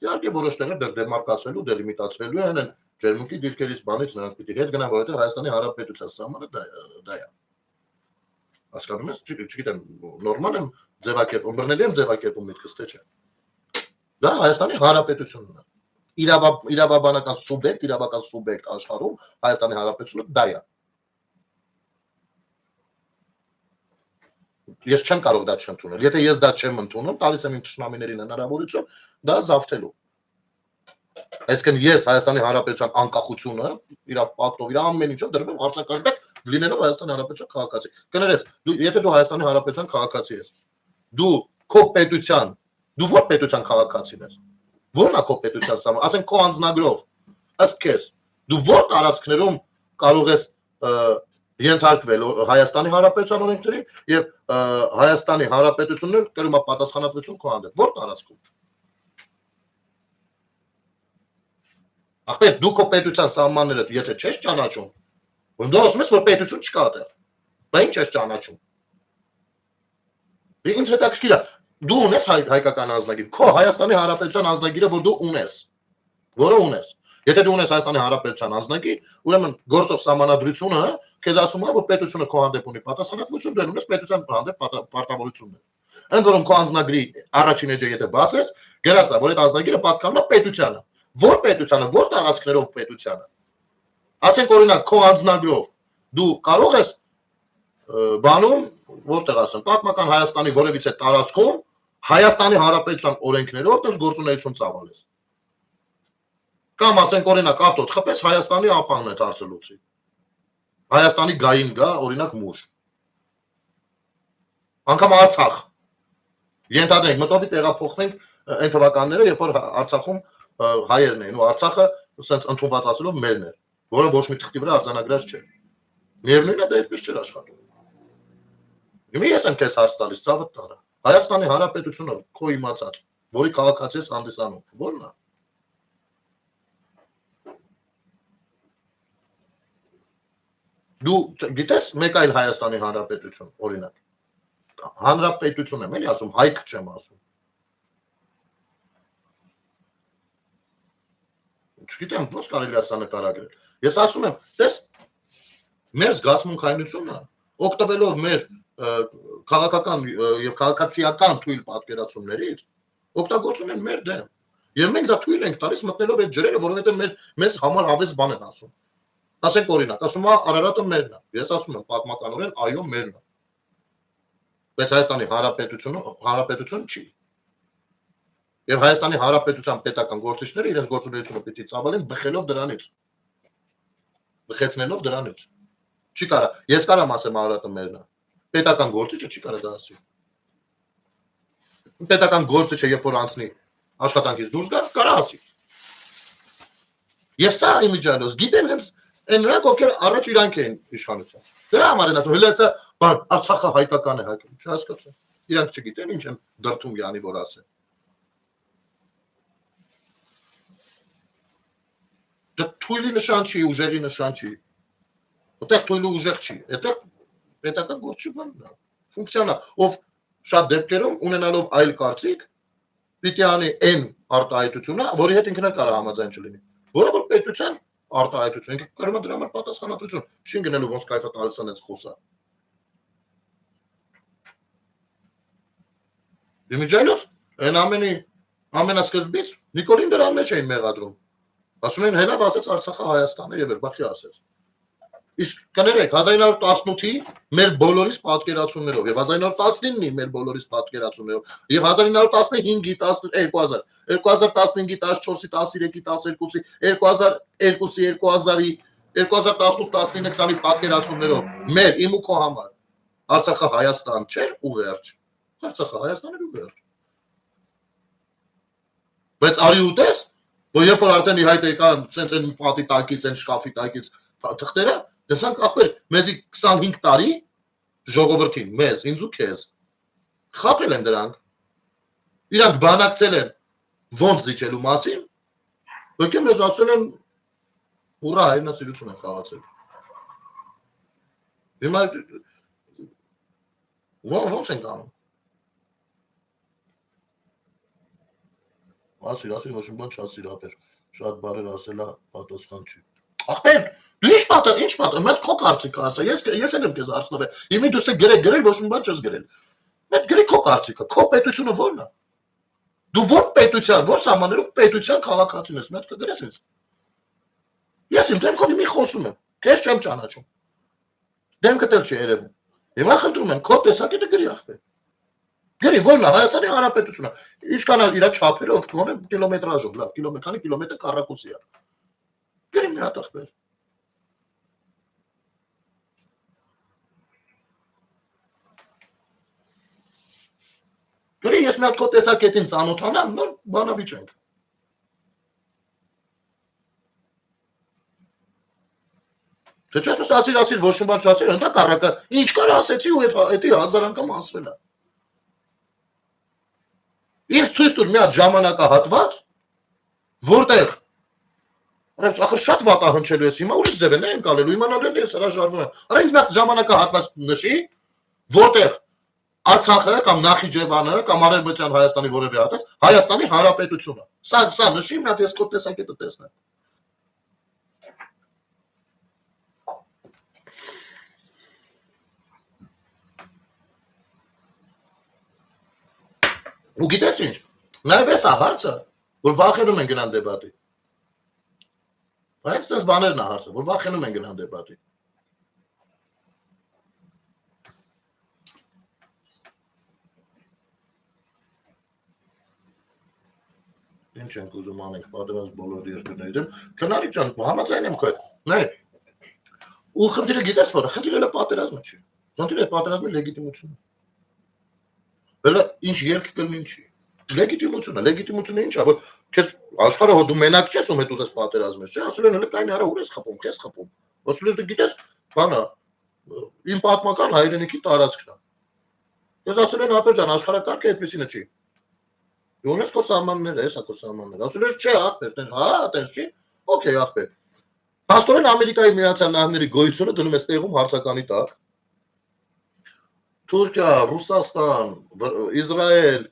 Իհարկե որոշ տեղեր դեռ դեմարկացվելու, դելիմիտացվելու են ջերմուկի դիրքերից բանից նրանք պիտի հետ գնան, որովհետև Հայաստանի Հանրապետության սահմանը դա է։ Հասկանում ես, չգիտեմ, նորմալ եմ ձևակերպում, բռնելի եմ ձևակերպում միտքս թե չէ։ Դա Հայաստանի Հանրապետությունն է։ Իրավաբանական սուբյեկտ աշխարհում Հայաստանի Հանրապետությունը դա է։ Ես չեմ կարող դա չընդունել։ Եթե ես դա չեմ ընդունում, տալիս եմ իմ ճշնամիներին հնարավորություն դա զավթելու։ Այսինքն ես Հայաստանի Հանրապետության անկախությունը իր պակտով, իր ամեն ինչով դրվում հարցակարգ լինելով Հայաստանի Հանրապետության քաղաքացի։ Կներես, եթե դու Հայաստանի Հանրապետության քաղաքացի ես, դու քո պետության, դու ո՞ր պետության քաղաքացին ես։ Ո՞րն է քո պետության սահմանը, ասենք քո անձնագրով, ըստ քեզ, դու ո՞ր տարածքներում կարող ես ենթարկվել Հայաստանի Հանրապետության օրենքներին եւ Հայաստանի Հանրապետությունն էլ կրում է պատասխանատվություն քո հանդեպ, ո՞ր տարածքում։ Ախպեր, դու քո պետության սահմանները եթե չես ճանաչում, դու ասում ես որ պետություն չկա այդտեղ։ Բա ինչ ես ճանաչում։ Ինձ հետաքրքիր է, դու ունես հայկական անձնագիր, քո Հայաստանի Հանրապետության անձնագիրը, որ դու ունես, որը ունես։ Եթե դու ունես Հայաստանի Հանրապետության անձնագիր, ուրեմն գործող սահմանադրությունը քեզ ասում է, որ պետությունը քո հանդեպ ունի պատասխանատվություն, դու ունես պետության հանդեպ պարտավորություններ։ Ընդ որում քո անձնագրի առաջին էջը եթե բացես, գրած է, որ այդ անձնագիրը պատկանում է պետությանը։ Որ պետությանը, որ տարածքներով պետությանը։ Ասենք օրինակ քո անձնագրով դու կարող ես բանում որտեղ ասեմ, պատմական Հայաստանի որևիցե տարածքում Հայաստանի Հանրապետության օրենքներով դες գործունեություն ծավալես։ Կամ ասենք օրինակ ավտոդ խփես Հայաստանի ապահն է դարձելուցի։ Հայաստանի գային գա օրինակ մուշ։ Անկամ Արցախ։ Ենթադրենք մտովի տեղափոխվենք այն թվականները, երբ որ Արցախում հայերն էին ու Արցախը ասենց ընդունված ասելով մերն էր, որը ոչ մի թղթի վրա արձանագրած չէր։ Միևնույնն է դա այդպես չէր աշխատում։ Իմի ես եմ քեզ հարց տալիս, ցավը տարա։ Հայաստանի Հանրապետությունը քո իմացած, որի քաղաքացի ես հանդիսանում, ո՞րն է։ Դու գիտես մեկ այլ Հայաստանի Հանրապետություն, օրինակ։ Հանրապետություն եմ էլի ասում, հայք չեմ ասում։ Չգիտեմ, ո՞նց կարելի է սա նկարագրել։ Ես ասում եմ, տես, մեր զգացմունքայնությունը, օգտվելով մեր քաղաքական եւ քաղաքացիական թույլ պատկերացումներից օգտագործում են մեր դեմ։ Եվ մենք դա թույլ ենք տալիս մտնելով այդ ջրերը, որովհետեւ մեզ համար հավես բան են ասում։ Ասենք օրինակ, ասում է Արարատը մերն է։ Ես ասում եմ պատմականորեն, այո, մերն է։ Բայց Հայաստանի Հանրապետություն չի։ Եվ Հայաստանի Հանրապետության պետական գործիչները իրենց գործունեությունը պիտի ծավալեն բխելով դրանից։ Բխեցնելով դրանից։ Չի կարա։ Ես կարամ ասեմ Արարատը մերն է։ Պետական գործիչը չի կարա դա ասի։ Պետական գործիչը երբ որ անցնի աշխատանքից դուրս գա, կարա ասի։ Ես սա իմիջիալոս գիտեմ հենց այն նրանք ովքեր առաջ իրանք են իշխանության։ Դրա համար են ասում, հենց բան Արցախը հայկական է, հայկական։ Չհասկացա։ Իրանք չգիտեն ինչ են դրթում յանի որ ասեն։ Դա թույլի նշան չի, ուժերի նշան չի։ Այդտեղ թույլի ուժեղ չի։ Այդտեղ պետական գործիչն է, ֆունկցիոնա, ով շատ դեպքերում ունենալով այլ կարծիք, պիտի անի այն արտահայտությունը, որի հետ ինքն էլ կարող համաձայն չլինի, որը որ պետության արտահայտություն, ինքը կարող է դրա համար պատասխանատվություն, շին գնելու ոնց կայֆը տալիս անց խոսա։ Իմիջիալոց, այն ամենի ամենասկզբից Նիկոլին դրան մեջ էին մեղադրում։ Ասում են հենավ ասեց Արցախը Հայաստան է եւ Երբախի ասեց։ Իսկ կներեք 1918-ի մեր բոլորիս պատկերացումներով եւ 1919-ի մեր բոլորիս պատկերացումներով եւ 1915-ի 2000 2015-ի 14-ի 13-ի 12-ի 2002-ի 2000-ի 2018-19 20-ի պատկերացումներով մեր իմ ու քո համար Արցախը Հայաստան չէր ու վերջ։ Արցախը Հայաստան էր ու վերջ։ Բայց արի ուտես, որ երբ որ արդեն ի հայտ եկան ցենց այն պատի տակից, այն շկաֆի տակից թղթերը, դեսանք ախպեր, մեզի 25 տարի ժողովրդին, մեզ, ինձ ու քեզ խաբել են դրանք։ Իրանք բանակցել են ոնց զիջելու մասին, եկե մեզ ասել են ուրա հայրենասիրություն են խաղացել։ Հիմա ոնց են կանում։ Ասիր, ոչ մի բան չասիր ապեր, շատ բարեր ասելա պատասխան չի։ Ախպեր, դու ինչ պատը, մեկ քո կարծիքը ասա, ես էլ եմ քեզ հարցնվել, իմի դու ստե գրել, ոչ մի բան չես գրել։ Մեկ գրի քո կարծիքը, քո պետությունը ո՞րն է։ Դու ո՞ր պետության, ո՞ր սահմաններով պետության քաղաքացին ես, մեկ կգրես ինձ։ Ես իմ դեմքով իմի խոսում եմ, քեզ չեմ ճանաչում։ Դեմքդ էլ չի երևում։ Հիմա խնդրում եմ, քո տեսակետը գրի ախպեր։ Գրի, ո՞րն է Հայաստանի Հանրապետությունը։ Ինչքան է իր չափերով, գոնե կիլոմետրաժով, լավ, քանի կիլոմետր քառակուսի է։ Գրի մի հատ ախպեր։ Գրի, ես մի հատ քո տեսակետին ծանոթանամ, նոր բանավիճենք։ Թե չես ասիր, ոչ մի բան չասիր, ընդա կառակը, ինչ կար ասեցի ու էդի 1000 անգամ ասվել է։ Ինձ ցույց տուր մի հատ ժամանակահատված, որտեղ Ախր շատ վատ ահնչելու ես հիմա ուրիշ ձև են կալելու իմանալու եմ ես հրաժարվում եմ արա ինձ մի հատ ժամանակահատված նշի որտեղ Արցախը կամ Նախիջևանը կամ Արևմտյան Հայաստանի որևէ հատված Հայաստանի Հանրապետությունը սա նշի մի հատ ես քո տեսակետը տեսնեմ ու գիտես ինչ նաև էս հարցը որ վախենում են գնան դեպատի բայց այս բաներն է հարցը որ վախենում են գնան դեպատի Ինչ ենք ուզում անենք պատերազմ բոլոր երկրներում քնարի ջան համաձայն եմ քո հետ նայ ու խնդիրը գիտես որը խնդիրը պատերազմը չի խնդիրը պատերազմի լեգիտիմությունը Բելա ինչ երկ կլինի ինչի լեգիտիմությունը ինչ է որ քեզ աշխարհը հո դու մենակ չես ում հետ ուզես պատերազմես չէ ասել են հələ կային արա ուր ես խփում քեզ խփում ասել ես դու գիտես բանա իմ պատմական հայրենիքի տարածքն է ես ասել են ապեր ջան աշխարհակարգը այդպեսինը չի Ունես քո սահմանները, հեսա քո սահմանները։ Ասել ես չէ, ախպեր, հա, տես չի։ Okay, ախպեր։ Պաստորեն Ամերիկայի Միացյալ Նահանգների գոյությունը դնում ես տեղում հարցականի տակ։ Թուրքիա, Ռուսաստան, Իսրայել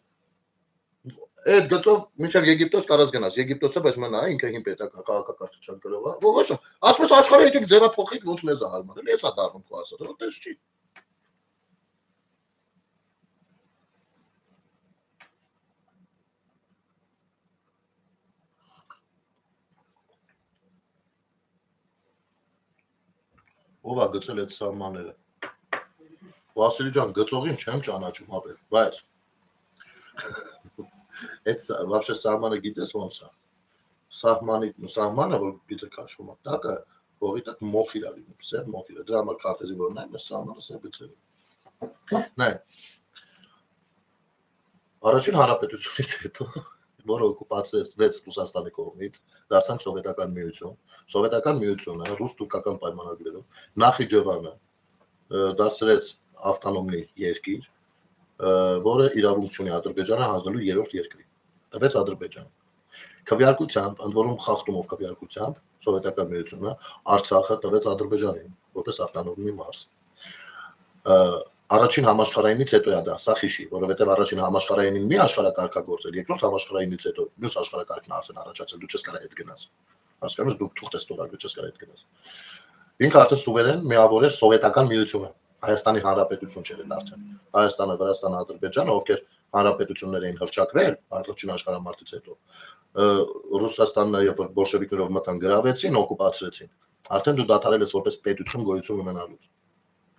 այդ գծով մինչև Եգիպտոս կարած գնաս։ Եգիպտոսը բայց մնա ինքը հին պետական քաղաքակրթության գրող է։ Ոչ, ասես աշխարհը եկեք ձևափոխիկ ոնց մեզ է հարմարել։ Հեսա դառնում քո ասած, տես չի։ Ով է գծել այդ սահմանները։ Վասիլի ջան, գծողին չեմ ճանաչում ապեր, բայց այդ вообще սահմանը գիտես ոնց է։ Սահմանը որ պիտի քաշվում է, տակը հողի տակ մոխիր է լինում, սև մոխիր է։ Դրա համար քարտեզի որ նայում ես սահմանը սև գծել է։ Նայ։ Առաջին հանրապետությունից հետո որը օկուպացվեց Ռուսաստանի կողմից, դարձանք սովետական միություն։ Սովետական միությունը ռուս-թուրքական պայմանագրերով Նախիջևանը դարձրեց ավտոնոմնի երկիր, որը իրավունք ունի Ադրբեջանը հանձնելու երրորդ երկրի։ Տվեց Ադրբեջանը։ Քվեարկությամբ, ընդ որում խախտումով քվեարկությամբ սովետական միությունը Արցախը տվեց Ադրբեջանին, որպես ավտոնոմի մարզ։ Առաջին համաշխարհայինից հետո է դա, սա խիշի, որովհետև առաջին համաշխարհայինին մի աշխարհակարգագործել, երկրորդ համաշխարհայինից հետո մյուս աշխարհակարգն արդեն առաջացել, դու չես կարող այդ գնաս։ Հասկանում ես, դու թուղթ ես ստորագրել, չես կարող այդ գնաս։ Ինքը արդեն սուվերեն միավոր էր սովետական միությունը, Հայաստանի Հանրապետություն չէր արդեն։ Հայաստանը, Վրաստանը, Ադրբեջանը, ովքեր հանրապետություններ էին հռչակվել առաջին աշխարհամարտից հետո, Ռուսաստանն եւ բոլշևիկներով մտան գրավեցին, օկուպացրեցին։ Արդեն դու դադարել ես որպես պետություն գոյություն ունենալուց։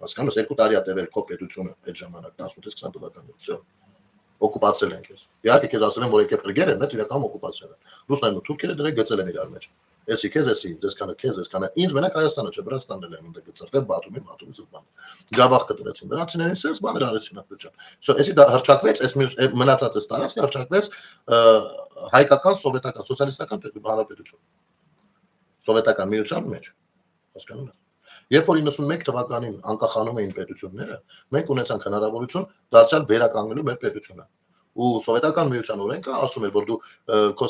Հասկանում ես, 2 տարի է տևել քո պետությունը այդ ժամանակ 18-ից 20 թվականից, всё։ Օկուպացել են քեզ։ Իհարկե քեզ ասել են, որ եկեք փրկել են, բայց իրականում օկուպացել են։ Ռուսներն ու թուրքերը դրե գծել են իրար մեջ։ Էսի քեզ, ձեզքանը քեզ, ձեզքանը ինձ մենակ Հայաստանը չէ, Վրաստանն էլ են ունդ գծել, Բաթումի զուգման։ Ջավախ կտրեցին, վրանցիներին sense բաներ արեցին ապեջան։ Всё, էսի դա հրճակվեց, այս մնացած էս տարածքը հրճակվեց հայկական սովետական սոցիալիստական հանրապետություն։ Սովետական միության մեջ։ Հասկանում ես։ Երբ որ 91 թվականին անկախանում էին պետությունները, մենք ունեցանք հնարավորություն դարձյալ վերականգնելու մեր պետությունը։ Ու սովետական միության օրենքը ասում էր, որ դու քո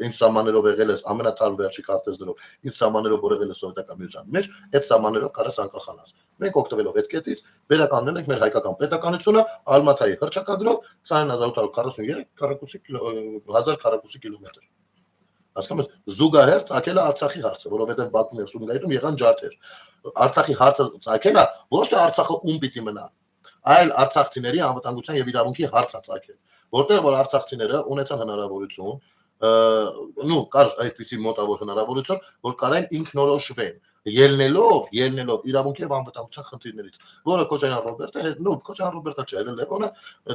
ինչ սահմաններով եղել ես ամենաթարմ վերջի քարտեզներով, ինչ սահմաններով որ եղել ես սովետական միության մեջ, այդ սահմաններով կարաս անկախանաս։ Մենք օգտվելով այդ կետից վերականգնել ենք մեր հայկական պետականությունը Ալմաթայի հռչակագրով 20843 քառակուսի կիլոմետր։ Հասկանում ես, զուգահեռ ցակել է Արցախի հարցը, որովհետև Բաքվում եւ Սումգայիթում եղան ջարդեր։ Արցախի հարցը ցակելը ոչ թե Արցախը ում պիտի մնա, այլ արցախցիների անվտանգության եւ իրավունքի հարց է ցակել, որտեղ որ արցախցիները ունեցան հնարավորություն, կար այդպիսի մոտավոր հնարավորություն, որ կարան ինքնորոշվեն, ելնելով իրավունքի եւ անվտանգության խնդիրներից, որը Քոչարյան Ռոբերտը, Քոչարյան Ռոբերտը չէ, Լևոնը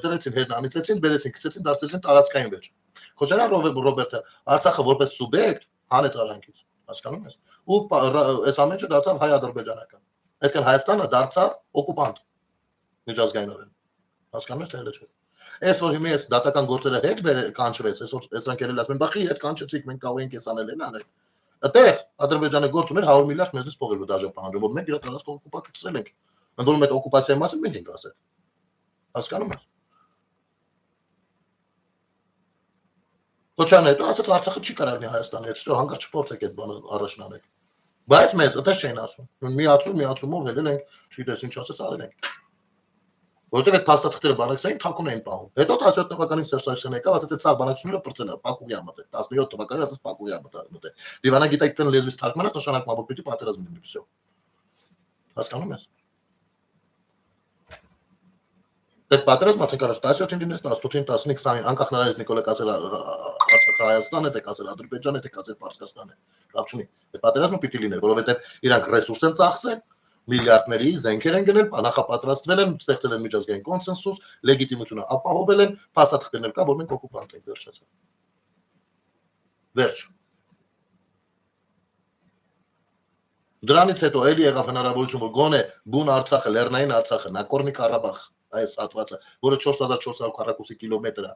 դրեցին հերնանիցեցին, բերեցին, գցեցին, դարձեցին տարածքային վերջ։ Քոչարյան Ռոբերտը Արցախը որպես սուբյեկտ հանեց արանքից, հասկանում ես։ Ու այս ամենը դարձավ հայ-ադրբեջանական։ Այսինքն Հայաստանը դարձավ օկուպանտ միջազգայինորեն։ Հասկանում ես թե չէ։ Այս որ հիմա ես դատական գործերը հետ կանչվեց, այսօր այսանք երել ասում են, բախի հետ կանչեցիք, մենք կարող ենք էս անել են անել։ Այդտեղ Ադրբեջանը գործ ուներ 100 միլիարդ մեզնից փողել դաժե պահանջում, որ մենք իր տարածքը օկուպացրել ենք։ Ընդ որում այդ օկուպացիայի մասին մենք ենք ասել։ Հասկանում ես։ Քոչարն հետո ասաց Արցախը չի կարելի Հայաստանի հետ, всё հանգարց չփորձեք այդ բանը առաջ անել։ Բայց մեզ այդպես չէին ասում։ Միացումով ելել ենք, չգիտես ինչ ասես արել ենք։ Որտեղ այդ փաստաթղթերը բանակցային թաքուն էին պահում։ Հետո 17 թվականին Սերժ Սարգսյանը եկավ, ասաց այդ սա բանակցությունները բրցել է, Պակուգի մտել։ 17 թվականին ասաց Պակուգի մտել։ Դիվանագիտական լեզվից թարգմանած նշանակում է, որ պիտի պատերազմ լինի, всё։ Հասկանում ես։ Այդ պատերազմը արդեն կարող 17-ին լինել, 18-ին, 19-ին, 20-ին, անկախ նրանից Նիկոլա կասել Արցախը Հայաստան է, թե կասել Ադրբեջան է, թե կասել Պարսկաստան է։ Կապ չունի։ Այդ պատերազմը պիտի լիներ, որովհետև իրանք ռեսուրս են ծախսել, միլիարդների զենքեր են գնել, նախապատրաստվել են, ստեղծել են միջազգային կոնսենսուս, լեգիտիմությունը ապահովել են, փաստաթղթերներ կա, որ մենք օկուպանտ ենք, վերջացավ։ Վերջ։ Դրանից հետո էլի եղավ հնարավորություն, որ գոնե բուն Արցախը, Լեռնային Արցախը, Նագորնի Ղարաբաղ, այս հատվածը, որը 4400 քառակուսի կիլոմետր է,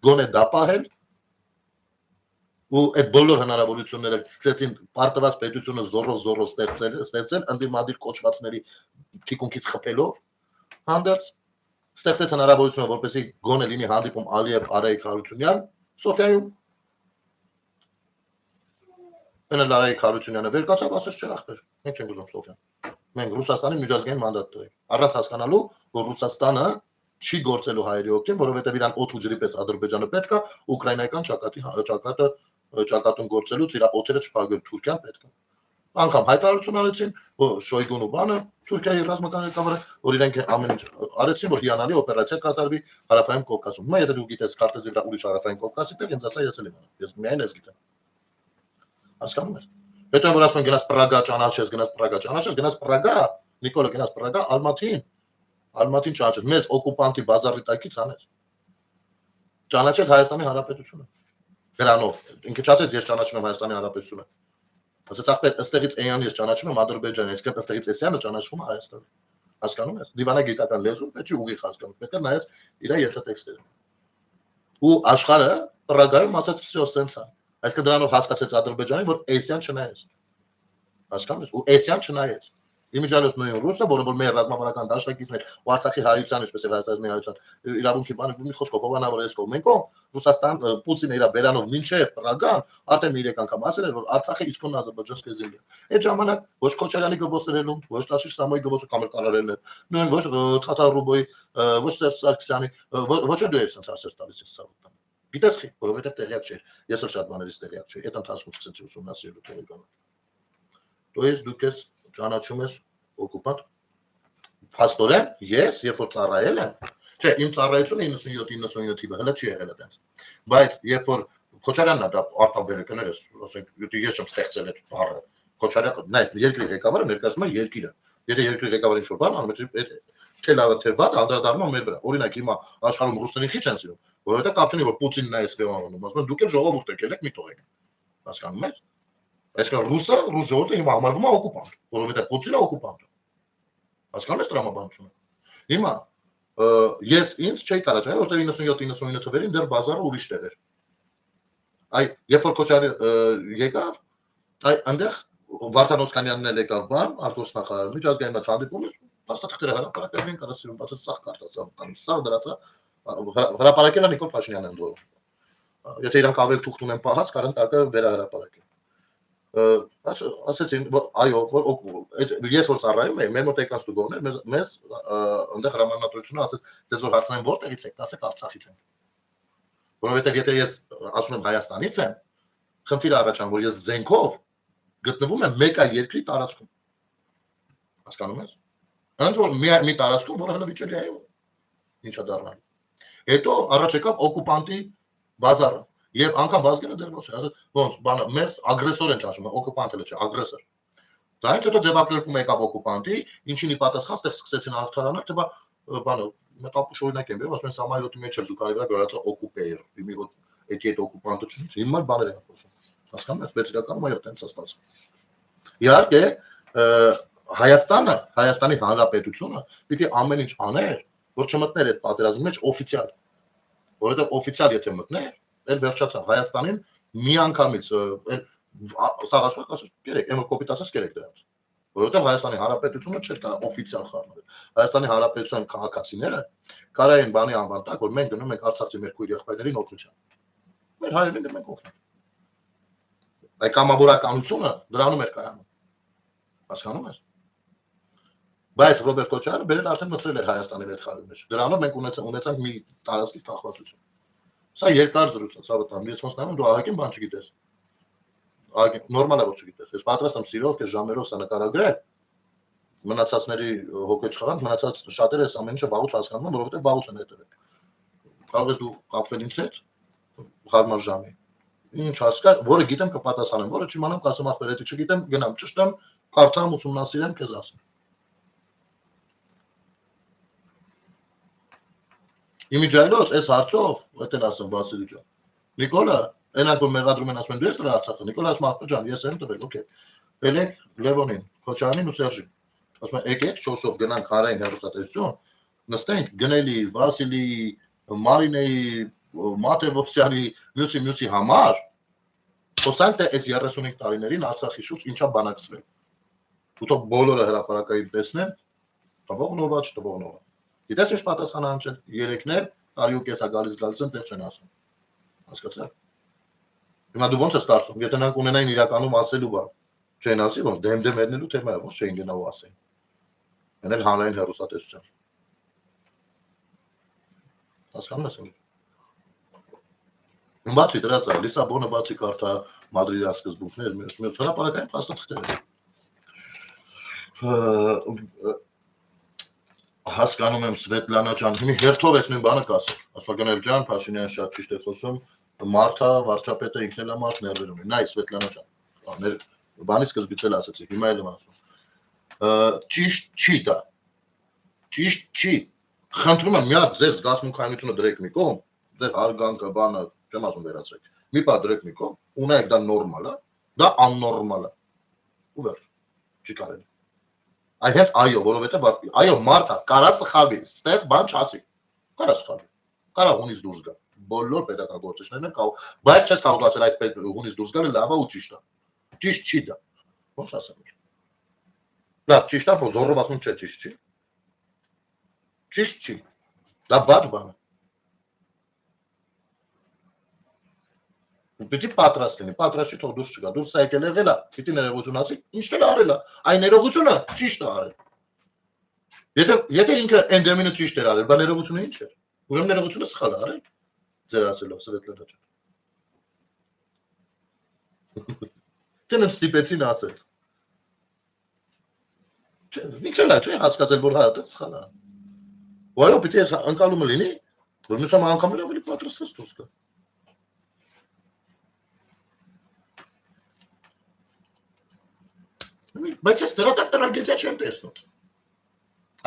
գոնե դա պահել, ու այդ բոլոր հնարավորությունները սկսեցին պարտված պետությունը զորով ստեղծել ընդդիմադիր կոչվածների թիկունքից խփելով հանդերձ ստեղծեց հնարավորությունը որպեսզի գոնե լինի հանդիպում Ալիև Արայիկ Հարությունյան Սոֆիայում Այնալ Արայիկ Հարությունյանը վեր կացավ ասաց չէ ախպեր մենք չենք ուզում Սոֆիան մենք Ռուսաստանի միջազգային մանդատ տվենք առանց հասկանալու որ Ռուսաստանը չի գործելու հայերի օգտին որովհետև իրան օդ ու ջրի պես Ադրբեջանը պետք է ուկրաինական ճակատում գործելուց իր օդերը չփակել Թուրքիան պետք է անգամ հայտարարություն արեցին որ Շոյգուն ու բանը Թուրքիայի ռազմական ղեկավարը որ իրենք ամեն ինչ արեցին որ հիանալի օպերացիա կատարվի հարավային Կովկասում հիմա եթե դու գիտես քարտեզի վրա ուրիշ հարավային Կովկասի տեղ ինձ ասա ես էլ եմ ես միայն ես գիտեմ հասկանում ես հետո որ ասում են գնաց Պրագա ճանաչես Պրագա Նիկոլա գնաց Պրագա Ալմատին ճանաչես մեզ օկուպանտի բազարի տակից անեց ճանաչեց Հայաստանի Հանրապետությունը Դրանով ինքը չասեց ես ճանաչում եմ Հայաստանի Հանրապետությունը ասաց ախպեր ըստեղից Էյանը ես ճանաչում եմ Ադրբեջանը այսինքն ըստեղից Էսյանը ճանաչում է Հայաստանը հասկանում ես դիվանագիտական լեզուն պետք է ուղիղ հասկանում պետք է նայես իր եթատեքստերը ու աշխարհը Պրագայում ասաց всё սենց է այսինքն դրանով հասկացեց Ադրբեջանին որ Էսյան չնայեց հասկանում ես ու Էսյան չնայեց Իմիջիալոս նույն ռուսը, որը որ մեր ռազմավարական դաշնակիցներ ու Արցախի հայության, ինչպես եւ Հայաստանի հայության իրավունքի բանը մի խոսքով հովանավոր էս կողմ ենք, Ռուսաստան Պուտինը իր բերանով մինչեւ Պրագան արդեն 3 անգամ ասել էր, որ Արցախը իսկոն Ադրբեջանская земля։ Այդ ժամանակ ոչ Քոչարյանի գովոսերելում, ոչ Տաշիր Սամոյի գովոսը կամեր կարարելն էր, նույն ոչ Թաթար Ռուբոյի, ոչ Սերժ Սարգսյանի, ոչ էլ դու ես ասած տալիս ես սավտան։ Գիտես խի, որովհետեւ տեղյակ չէր։ Ես էլ շատ բաներից տեղյակ չէի։ Այդ ընթացքում սկսեցի ուսումնասիրել տեղեկանը։ То есть դուք ես ճանաչում ես օկուպանտ փաստորեն ես երբ որ ծառայել եմ չէ իմ ծառայությունը 97-ի թիվը հələ չի եղել այդպես բայց երբ որ Քոչարյանն դա արտաբերել կներես ասենք ես չեմ ստեղծել այդ բառը Քոչարյանը նայ երկրի ղեկավարը ներկայացնում է երկիրը եթե երկրի ղեկավարը ինչ-որ բան անում է թե լավը թե վատ անդրադառնում է մեր վրա օրինակ հիմա աշխարհում ռուսներին քիչ են սիրում որովհետեւ կապ չունի որ Պուտինն է այս վեհանում ասում են դուք էլ ժողովուրդ եք ելեք մի թողեք հասկանում եք այսինքն ռուս ժողովուրդը հիմա համարվում է օկուպանտ, որովհետև Պուտինը օկուպանտ է։ Հասկանում ես տրամաբանությունը։ Հիմա ես ինձ չէի կարող ճանաչել, որովհետև 97-99 թվերին դեռ բազարը ուրիշ տեղ էր։ Այ երբ որ Քոչարյանը եկավ, այ այնտեղ Վարդան Օսկանյանն էլ եկավ բան, Արտուր Նախարարը միջազգային մոտ հանդիպում էր, փաստաթղթերը հրապարակել են կարասիրում, բացած սաղ կարտացավ, սաղ դրածա հրապարակել է Նիկոլ Փաշինյանն դուրս։ Եթե իրանք ավել թուղթ ունեն պահած, կարան տակը վերահրապարակել։ Ասեցին այո որ ես որ ծառայում եմ մեր մոտ եկած ստուգողներ մեզ այնտեղ հրամանատարությունը ասեց ձեզ որ հարցնեն որտեղից եք ասեք Արցախից եմ որովհետև եթե ես ասում եմ Հայաստանից եմ խնդիրը առաջանում որ ես զենքով գտնվում եմ մեկ այլ երկրի տարածքում հասկանում ես ընդ որ մի տարածքում որը հələ վիճելի է ինչա դառնալ հետո առաջ եկավ օկուպանտի բազարը Եվ անգամ Վազգենը դեռ ոչ է, ասած ոնց բանը մեր ագրեսոր են ճաշում, օկուպանտ էլ չէ, ագրեսոր։ Դրանից հետո ձևակերպում եկավ օկուպանտի, ինչին ի պատասխան ստեղ սկսեցին արտարանալ, թե բանը մտապուշ օրինակ են բերում, ասում են Սամայլոտի մեջ էր զուգարի վրա գրածա օկուպեյր, իմի որ այդ օկուպանտը չի, հիմա բաներ են խոսում։ Հասկանում ես, բայց իրականում այո, տենց է ստացվում։ Իհարկե, Հայաստանի Հանրապետությունը պիտի ամեն ինչ աներ, որ չմտներ այդ պատերազմի մեջ օֆիցիալ։ Որովհետև օֆիցիալ եթե մտներ Էլ վերջացավ Հայաստանին մի անգամից սաղ աշխարհ ասած կերեք, այն որ կոպիտ ասած կերեք դրանց։ Որովհետև Հայաստանի Հանրապետությունը չէր կարող օֆիցիալ խառնել։ Հայաստանի Հանրապետության քաղաքացիները կարային բանի անվան տակ, որ մենք գնում ենք Արցախի մեր քույր եղբայրներին օգնության։ Մեր հայերին մենք օգնենք։ Այդ կամավորականությունը դրանում էր կայանում։ Հասկանում ես։ Բայց Ռոբերտ Քոչարյանը բերել արդեն մտցրել էր Հայաստանի հետ խաղի մեջ։ Դրանով մենք ունեցանք մի տարածքից կախվածություն։ Սա երկար զրույց է, ցավոտ եմ, ես ոնց նայում, դու ահագին բան չգիտես։ Ահագին նորմալ է որ չգիտես։ Ես պատրաստ եմ սիրով կես ժամերով սա նկարագրել։ Մնացածների հոգե չխաղանք, մնացած շատերը այս ամեն ինչը վաղուց հասկանում են, որովհետև վաղուց են հետևել։ Կարող ես դու կապվել ինձ հետ հարմար ժամի։ Ինչ հարց կա, որը գիտեմ կպատասխանեմ, որը չիմանամ կասեմ ախպեր, եթե չգիտեմ, գնամ ճշտեմ, կարդամ, ուսումնասիրեմ, քեզ ասեմ։ Իմիջայլոց այս հարցով, այդ էլ ասեմ Վասիլի ջան։ Նիկոլա, այնակ որ մեղադրում են ասում են դու ես դրա Արցախը, Նիկոլա ասում ախպեր ջան, ես եմ տվել, օքեյ։ Բերեք Լևոնին, Քոչարյանին ու Սերժին։ Ասում են եկեք 4-ով գնանք հարային հեռուստատեսություն, նստենք գնելի Վասիլի, Մարինեի, Մատևոսյանի, մյուսի համար, խոսանք թե այս 35 տարիներին Արցախի շուրջ ինչա բանակցվել։ Ու թող բոլորը հրապարակային տեսնեն, տվողնովա, չտվողնովա։ Գիտես ինչ պատասխան անջել, երեքներ, տարի ու կեսա գալիս են, տեղ չեն ասում։ Հասկացա՞ք։ Հիմա դու ոնց ես կարծում, եթե նրանք ունենային իրականում ասելու բան, չեն ասի, ոնց դեմ երնելու թեմա է, ոնց չէին գնա ու ասեն։ Են էլ հանրային հեռուստատեսության։ Հասկանում ես։ Բացի դրանից այլ, Լիսաբոնը բացի կարդա Մադրիդի սկզբունքներ, մյուս հրապարակային փաստաթղթեր։ Հասկանում եմ Սվետլանա ջան, հիմի հերթով ես նույն բանը կասել։ Ասφագանել ջան, Փաշինյան շատ ճիշտ է խոսում, Մարթա, վարչապետը ինքն էլ է մարդ ներդրում է։ Նայ Սվետլանա ջան, բանի սկզբից էլ ասացի, հիմա էլ եմ ասում։ Ճիշտ չի դա։ Ճիշտ չի։ Խնդրում եմ մի հատ ձեր զգացմունքայնությունը դրեք մի կողմ, ձեր հարգանքը, բանը, չեմ ասում վերացրեք։ Մի պա դրեք մի կողմ, ունեք դա նորմալ է, դա աննորմալ է։ Ու վերջ։ Չի կարելի։ Այ հենց այո, որովհետև այո, մարդը կարա սխալվի, ստեղ բան չասի։ Կարա սխալվի։ Կարա հունից դուրս գա։ Բոլոր պետական գործիչներն են կարող, բայց չես կարող ասել այդ հունից դուրս գալը լավ է ու ճիշտ է։ Ճիշտ չի դա։ Ոնց ասեմ։ Լավ, ճիշտ է, զորով ասում չէ, ճիշտ չի։ Ճիշտ չի։ Դա բաց բան է։ Պիտի պատրաստ լինի, պատրաստ չի թող դուրս չգա, դուրս եկել եղել է, պիտի ներողություն ասի, ինչն էլ արել է, այն ներողությունը ճիշտ է արել։ Եթե ինքը ընդդեմինը ճիշտ էր արել, բա ներողությունը ինչ էր։ Ուրեմն ներողությունը սխալ է արել, ձեր ասելով Սվետլանա ջան։ Դենն ստիպեցին ասեց։ Ինքն էլ չէ հասկացել, որ հա դա սխալ է։ Այո, պիտի այս անկալումը լինի, որ մյուս անգամ էլ ավելի պատրաստված դուրս գա։ Բայց ես դրա տրագեդիա չեմ տեսնում։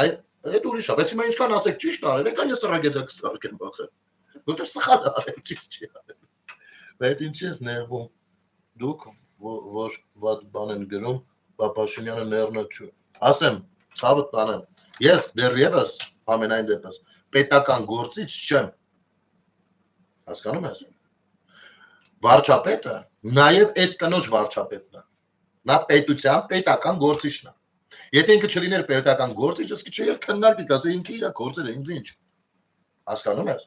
Այդ ուրիշ է, բայց հիմա ինչքան ասեք ճիշտ արել, եկան ես տրագեդիա կստարկեմ բախել։ Որտեղ սխալ արել, ճիշտ չի արել։ Բայց ինչ ես նեղվում։ Դուք որ վատ բան են գրում, Փաշինյանը ներնա չու։ Ասեմ, ցավդ բանը։ Ես դեռևս ամենայն դեպս պետական գործիչ չեմ։ Հասկանում ես։ Վարչապետը նաև այդ կնոջ վարչապետն է։ Նա պետության պետական գործիչն է։ Եթե ինքը չլիներ պետական գործիչ, ըստ չէ քննարկի կասե ինքը իր գործերը ինձ ինչ։ Հասկանում ես։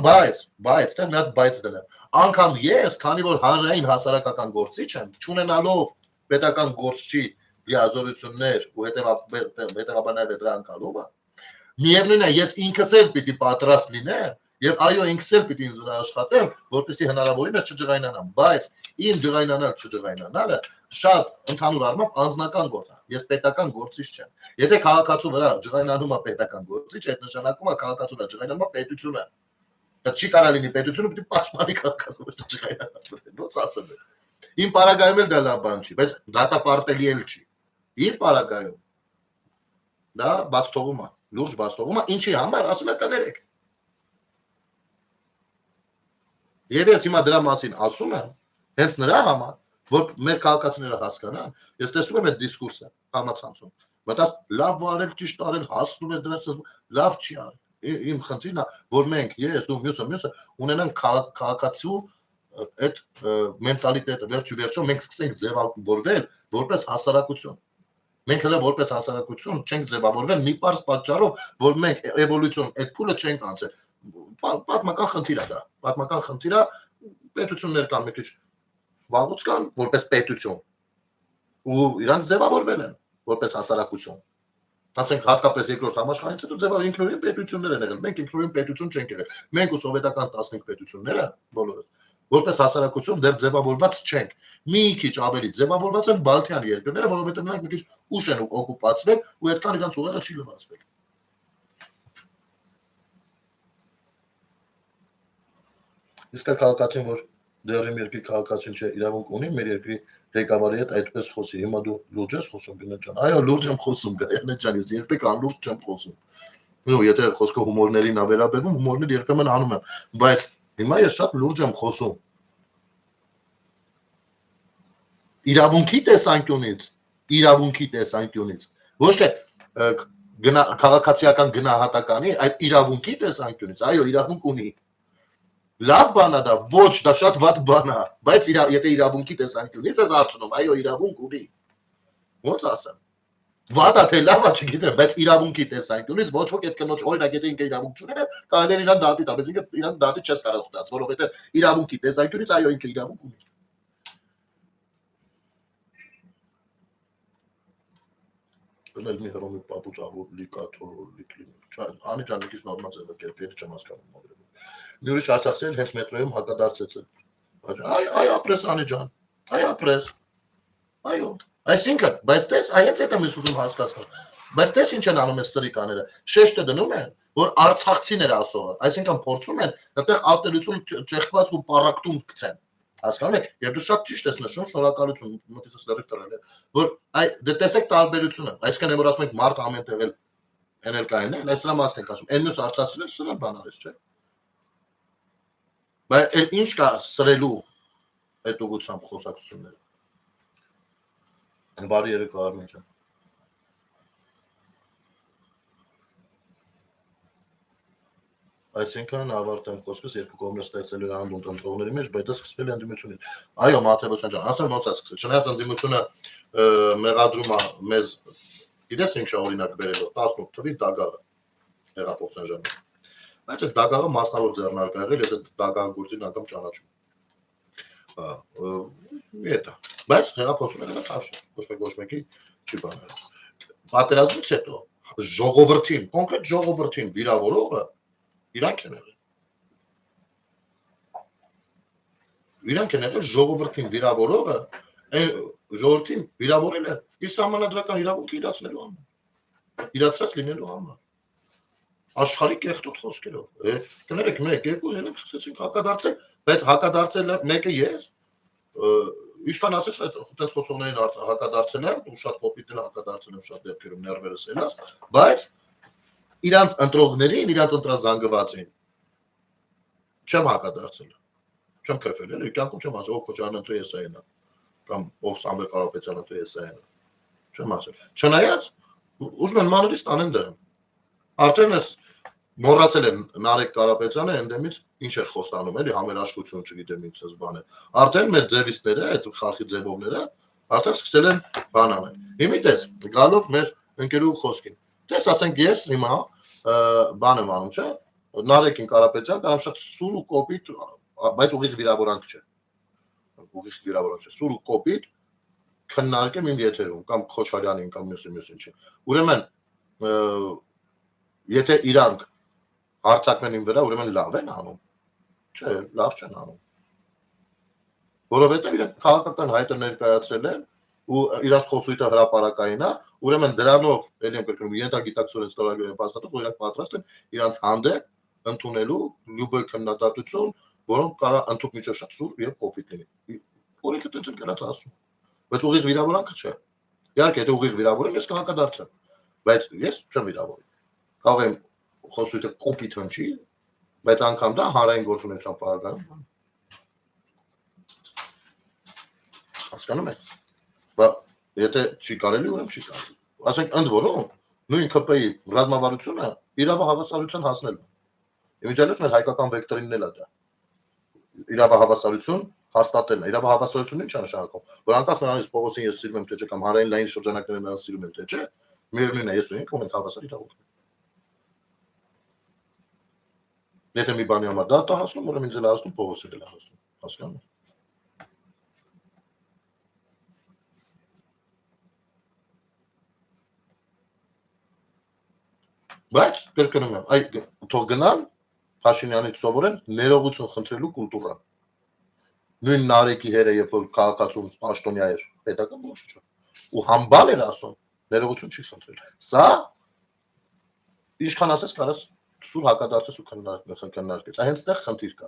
Բայց դա մի հատ բայց դնեմ։ Անկամ ես, քանի որ հանրային հասարակական գործիչ եմ, չունենալով պետական գործչի լիազորություններ ու հետևաբար նաև դրա անկալումը, միևնույն է ես ինքս էլ պիտի պատրաստ լինեմ եւ այո ինքս էլ պիտի ինձ վրա աշխատեմ, որպեսզի հնարավորինս չջղայնանամ, բայց իմ չջղայնանալը շատ ընդհանուր առմամբ անձնական գործ է։ Ես պետական գործիչ չեմ։ Եթե քաղաքացու վրա ջղայնանում է պետական գործիչ, այդ նշանակում է քաղաքացու վրա ջղայնանում է պետությունը։ Դա չի կարա լինի պետությունը պիտի պաշտպանի քաղաքացու վրա ջղայնանալ։ Ոնց ասեմ։ Իմ պարագայում էլ դա լավ բան չի, բայց դատապարտելի էլ չի։ Իր պարագայում դա բաց թողում է, լուրջ բաց թողում է, ինչի համար ասում եք կներեք։ Եվ ես հիմա դրա մասին ասում եմ, հենց նրա համար, որ մեր քաղաքացիները հասկանան, ես տեսնում եմ այդ դիսկուրսը համացանցում։ Բայց լավ արել, ճիշտ արել, հասնում է դրանց, լավ չի արել։ Իմ խնդիրն է, որ մենք, ես, դու, մյուսը ունենանք քաղաքացու այդ մենտալիտետը, վերջո մենք սկսենք ձևավորվել որպես հասարակություն։ Մենք հələ որպես հասարակություն չենք ձևավորվել մի պարզ պատճառով, որ մենք էվոլյուցիոն այդ փուլը չենք անցել։ Պատմական խնդիր է դա։ Պատմական խնդիր է, պետություններ կան մի քիչ վաղուց կան որպես պետություն ու իրանք ձևավորվել են որպես հասարակություն ասենք հատկապես երկրորդ համաշխարհից հետո ձևավորել ինքնուրույն պետություններ են եղել մենք ինքնուրույն պետություն չենք եղել մենք ու սովետական 15 պետությունները բոլորը որպես հասարակություն դեռ ձևավորված չենք մի քիչ ավելի ձևավորված են բալթյան երկրները որովհետև նրանք մի քիչ ուշ են օկուպացվել ու այդքան իրանց ուղեղը չի լվացվել իսկ քաղաքացին որ դեռ իմ երկրի քաղաքացին չէ իրավունք ունի մեր երկրի ղեկավարի հետ այդպես խոսի հիմա դու լուրջ ես խոսում գնա ջան այո լուրջ եմ խոսում գնա ջան ես երբեք անլուրջ չեմ խոսում նո եթե խոսքը հումորներին ա վերաբերվում հումորներ երբեմն անում եմ բայց հիմա ես շատ լուրջ եմ խոսում իրավունքի տեսանկյունից ոչ թե քաղաքացիական գնահատականի այդ իրավունքի տեսանկյունից այո իրավունք ունի լավ բան է դա ոչ դա շատ վատ բան է բայց եթե իրավունքի տեսանկյունից ես հարցնում այո իրավունք ունի ոնց ասեմ վատ է թե լավ է չգիտեմ բայց իրավունքի տեսանկյունից ոչ ոք այդ կնոջ օրինակ եթե ինքը իրավունք չուներ կարելի է իրան դատի տալ բայց ինքը իրան դատի չես կարող տալ որովհետև իրավունքի տեսանկյունից այո ինքը իրավունք ունի Ել մի հրոմի պապուց ավոր լիկաթոլիկ անի ջան մի քիչ նորմալ ձևը կերպերը չեմ հասկանում մի ուրիշ արցախցիել հենց մետրոյում հակադարձեց այ ապրես անի ջան այ ապրես այո այսինքն բայց տես այս հետ եմ ուզում հասկացնել բայց տես ինչ են անում այս սրիկաները շեշտը դնում են որ արցախցիներ ասողը այսինքն փորձում են այդտեղ ալտերություն ճեղքված ու պարակտում գցեն հասկանում եք եւ դու շատ ճիշտ ես նշում շնորհակալություն մոտիցս լրիվ տրել է որ այ դե տեսեք տարբերությունը այսինքն որ ասում եք մարդ ամեն տեղել NLK-ն է այս դրա մասն ենք ասում այն մյուս արցախցիները սրան բան արես չէ բայց էլ ինչ կա սրելու այդ ուղղությամբ խոսակցությունները բարի երեկո Արմեն ջան այսինքն ավարտեմ խոսքս երկու կողմը ստեղծելու հանդուն ընտրողների մեջ բայց դա սկսվել է ընդդիմությունից այո Մաթեոսյան ջան ասեմ ոնց է սկսվել չնայած ընդդիմությունը մեղադրում է մեզ գիտես ինչ օրինակ բերելով 18 թվի դագաղը հեղափոխության ժամանակ բայց այդ դագաղը մասնավոր ձեռնարկ ա եղել ես այդ դագաղագործին անգամ ճանաչում Էտա բայց հեղափոխությունը թավշ ոչ մեկի չի բաներ պատերազմից հետո ժողովրդին կոնկրետ ժողովրդին վիրավորողը իրանք են եղել ժողովրդին վիրավորողը ժողովրդին վիրավորել է իր սահմանադրական իրավունքը իրացնելու համար իրացրած լինելու համար աշխարհի կեղտոտ խոսքերով կներեք 1 2 3 սկսեցինք հակադարձել բայց հակադարձելը մեկը ես ինչքան ասես այդպես խոսողներին հակադարձել եմ ու շատ կոպիտ էլ հակադարձել եմ շատ դեպքերում ներվերս ելած բայց իրանց ընտրողներին, իրանց ընտրազանգվածին չեմ հակադարձել, չեմ քրֆել, էլի կյանքում չեմ ասել, ով Քոչարյանն ընտրի էս այնա, կամ ով Սամվել Կարապետյանը ընտրի էս այնա, չեմ ասել, չնայած ուզում են մանրից տանեն դրան, արդեն ես մոռացել են Նարեկ Կարապետյանը ընդդեմից ինչ էր խոստանում, էլի համերաշխություն չգիտեմ ինչ էս բաներ, արդեն մեր ձևիստները, այդ խարխի ձևովները, արդեն սկսել են բան անել, հիմի տես, գալով մեր ընկերու խոսքին Դες ասենք ես հիմա բան եմ անում, չէ, Նարեկին Կարապետյան, կարամ շատ սուր ու կոպիտ, բայց ուղիղ վիրավորանք չէ։ Սուր ու կոպիտ քննարկեմ իմ եթերում կամ Քոչարյանին կամ մյուս ինչի։ Ուրեմն եթե իրանք հարցակվեն իմ վրա, ուրեմն լավ են անում։ Չէ, լավ չեն անում։ Որովհետև իրանք քաղաքական հայտը ներկայացրել են ու իրաց խոսույթը հրապարակային է, ուրեմն դրանով ելի եմ կրկնում ենթագիտակցորեն ստորագրել են փաստաթուղթ, որ իրանք պատրաստ են իրանց հանդեպ ընդունելու լյուբոյ քննադատություն, որոնք կարա ընդհանուր միջով շատ սուր եւ կոպիտ լինի։ Օրենքը դից էլ կրած ասում։ Բայց ուղիղ վիրավորանքը չէ։ Իհարկե, եթե ուղիղ վիրավորեմ, ես կհակադարձեմ։ Բայց ես չեմ վիրավորի։ Կարող եմ խոսույթը կոպիտ հնչի, բայց անգամ դա հանրային գործունեության պարագայում։ Հասկանում եք։ Բայց եթե չի կարելի, ուրեմն չի կարելի։ Ասենք ընդ որում նույն ԿՊ-ի ռազմավարությունը իրավահավասարության հասնելն է։ Իմիջիայլոց մեր հայկական վեկտորինն էլ է դա։ Իրավահավասարություն հաստատելն է։ Իրավահավասարությունը ի՞նչ է նշանակում։ Որ անկախ նրանից Պողոսին ես սիրում եմ թե չէ կամ հանրային լայն շրջանակները նրան սիրում եմ թե չէ, միևնույնն է ես ու ինքը ունենք հավասար իրավունք։ Եթե մի բանի համար դա հասնում, ուրեմն ինձ էլ հասնում Պողոսին էլ հասնում։ Հասկանում եք։ Բայց կրկնում եմ, այ թող գնան Փաշինյանից սովորեն ներողություն խնդրելու կուլտուրան։ Նույն Նարեկի հերը, երբ որ քաղաքացուն պաշտոնյա էր, պետական գործիչ ու համբալ էր ասում, ներողություն չի խնդրել։ Սա ինչքան ասես կարաս սուր հակադարձես ու քննարկես։ Այ հենց այդտեղ խնդիր կա։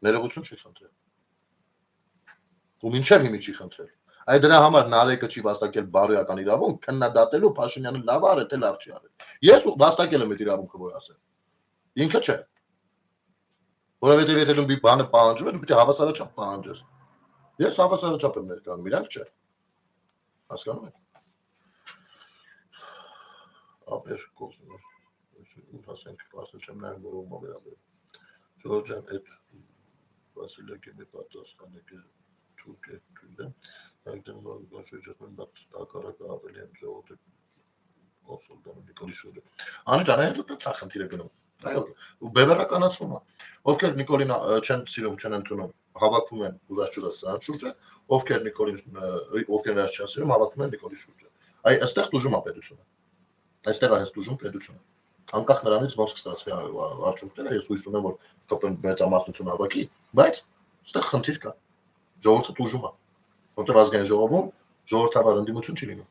Ներողություն չի խնդրել։ Ու մինչև հիմի չի խնդրել։ Այ դրա համար Նարեկը չի վաստակել բարոյական իրավունք, քննադատելու Փաշինյանը լավ արել, թե լավ չի արել։ Ես վաստակել եմ այդ իրավունքը, որ ասեմ։ Ինքը չէ։ Որովհետև եթե դու մի բանը պահանջում ես, դու պիտի հավասարաչափ պահանջես։ Ես հավասարաչափ եմ ներկայանում, իրանք չէ։ Հասկանում եք։ Ապեր կողմը հասենք, ասել չեմ նայում որովմա վերաբերում։ Ժորժ ջան, այդ Վասիլյակի մի պատասխանեք թուրք է թույլը, այդտեղ շրջապատում տակարակը ավելի եմ ժողովրդի կոնսուլտանը Նիկոլի շուրջ։ Անի ջան, այդ դա խնդիրը գնում։ Այո, բևեռականացվում է։ Ովքեր Նիկոլին չեն սիրում, չեն ընդունում, հավաքվում են ուզած սրան շուրջը, ովքեր Նիկոլին ովքեր նրանց չեն սիրում, հավաքվում են Նիկոլի շուրջը։ Այ այստեղ դժում է պետությունը։ Այստեղ է հենց դժում պետությունը։ Անկախ նրանից ոնց կստացվի արդյունքները, ես հույս ունեմ, որ կապեն մեծամասնություն հավաքի, բայց այստեղ խնդիր կա։ Ժողովուրդը դժում է, որտեղ ազգային ժողովում ժողովրդավար ընդդիմություն չի լինում։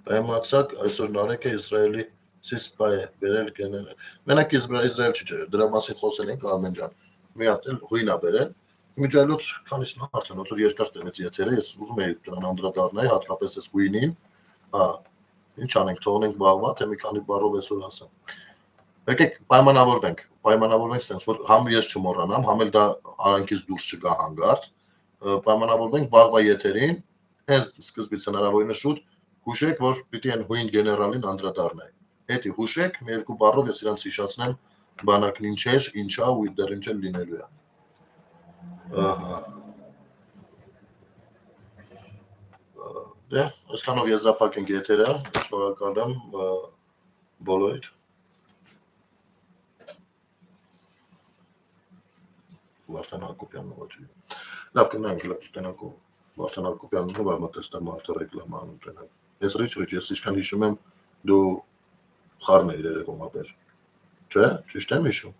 Պայմակսակ այսօր Նարեկը Իսրայելի սիսպայ է բերել գենել։ Մենակ Իսրայել չի ջրել, դրա մասին խոսել ենք Արմեն ջան։ Մի հատ էլ հույն է բերել։ Միջայլոց քանիսն արդեն ոնց որ երկար տևեց եթերը, ես ուզում եի դրան անդրադառնալ, հատկապես այս հույնին, հա, ինչ անենք, թողնենք բաղվա, թե մի քանի բառով այսօր ասեմ։ Եկեք պայմանավորվենք sense, որ համ ես չմոռանամ, համ էլ դա արանքից դուրս չգա հանգարց, պայմանավորվենք վաղվա եթերին, հենց սկզբից հնարավորինս շուտ հուշեք, որ պիտի են հույն գեներալին անդրադառնայի։ Հետի հուշեք, մի երկու բառով ես իրանց հիշացնեմ բանակն ինչ էր, ինչա ու դեռ ինչ էլ լինելու է։ Ահա։ Դե, այսքանով եզրափակենք եթերը, շնորհակալ եմ բոլորիդ։ Վարդան Հակոբյանն ողջույն։ Լավ կնանք տնանք Վարդան Հակոբյանն ով ամատեստա մարդը ռեկլամա անում տնանք։ Ես ռիչ, ես ինչքան հիշում եմ, դու խառն էիր երևում ապեր։ Չէ՞, ճիշտ եմ հիշում։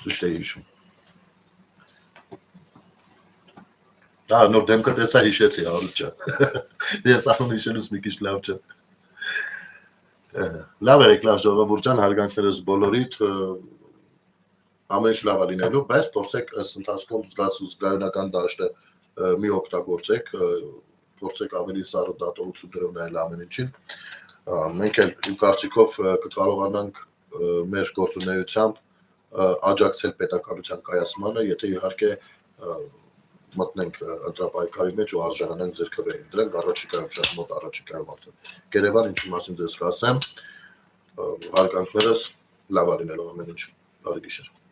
Ճիշտ էի հիշում։ Նոր դեմքը տեսա հիշեցի Արուտ ջան։ Ես անում հիշելուց մի քիչ լավ չէ։ Լավ եք, լավ ժողովուրդ ջան, հարգանքներս բոլորիդ ամեն ինչ լավ է լինելու, բայց փորձեք այս ընթացքում զգայունական դաշտը մի օգտագործեք, փորձեք ավելի սառը դատողություններով նայել ամեն ինչին։ Մենք էլ իմ կարծիքով կկարողանանք մեր գործունեությամբ աջակցել պետականության կայացմանը, եթե իհարկե մտնենք ընտրապայքարի մեջ ու արժանանանք ձեռքբերին։ Դրանք առաջիկայում շատ մոտ առաջիկայում արդեն։ Գերեվան ինչի մասին ձեզ կասեմ, հարգանքներս լավ է լինելու ամեն ինչ։ Բարի գիշեր։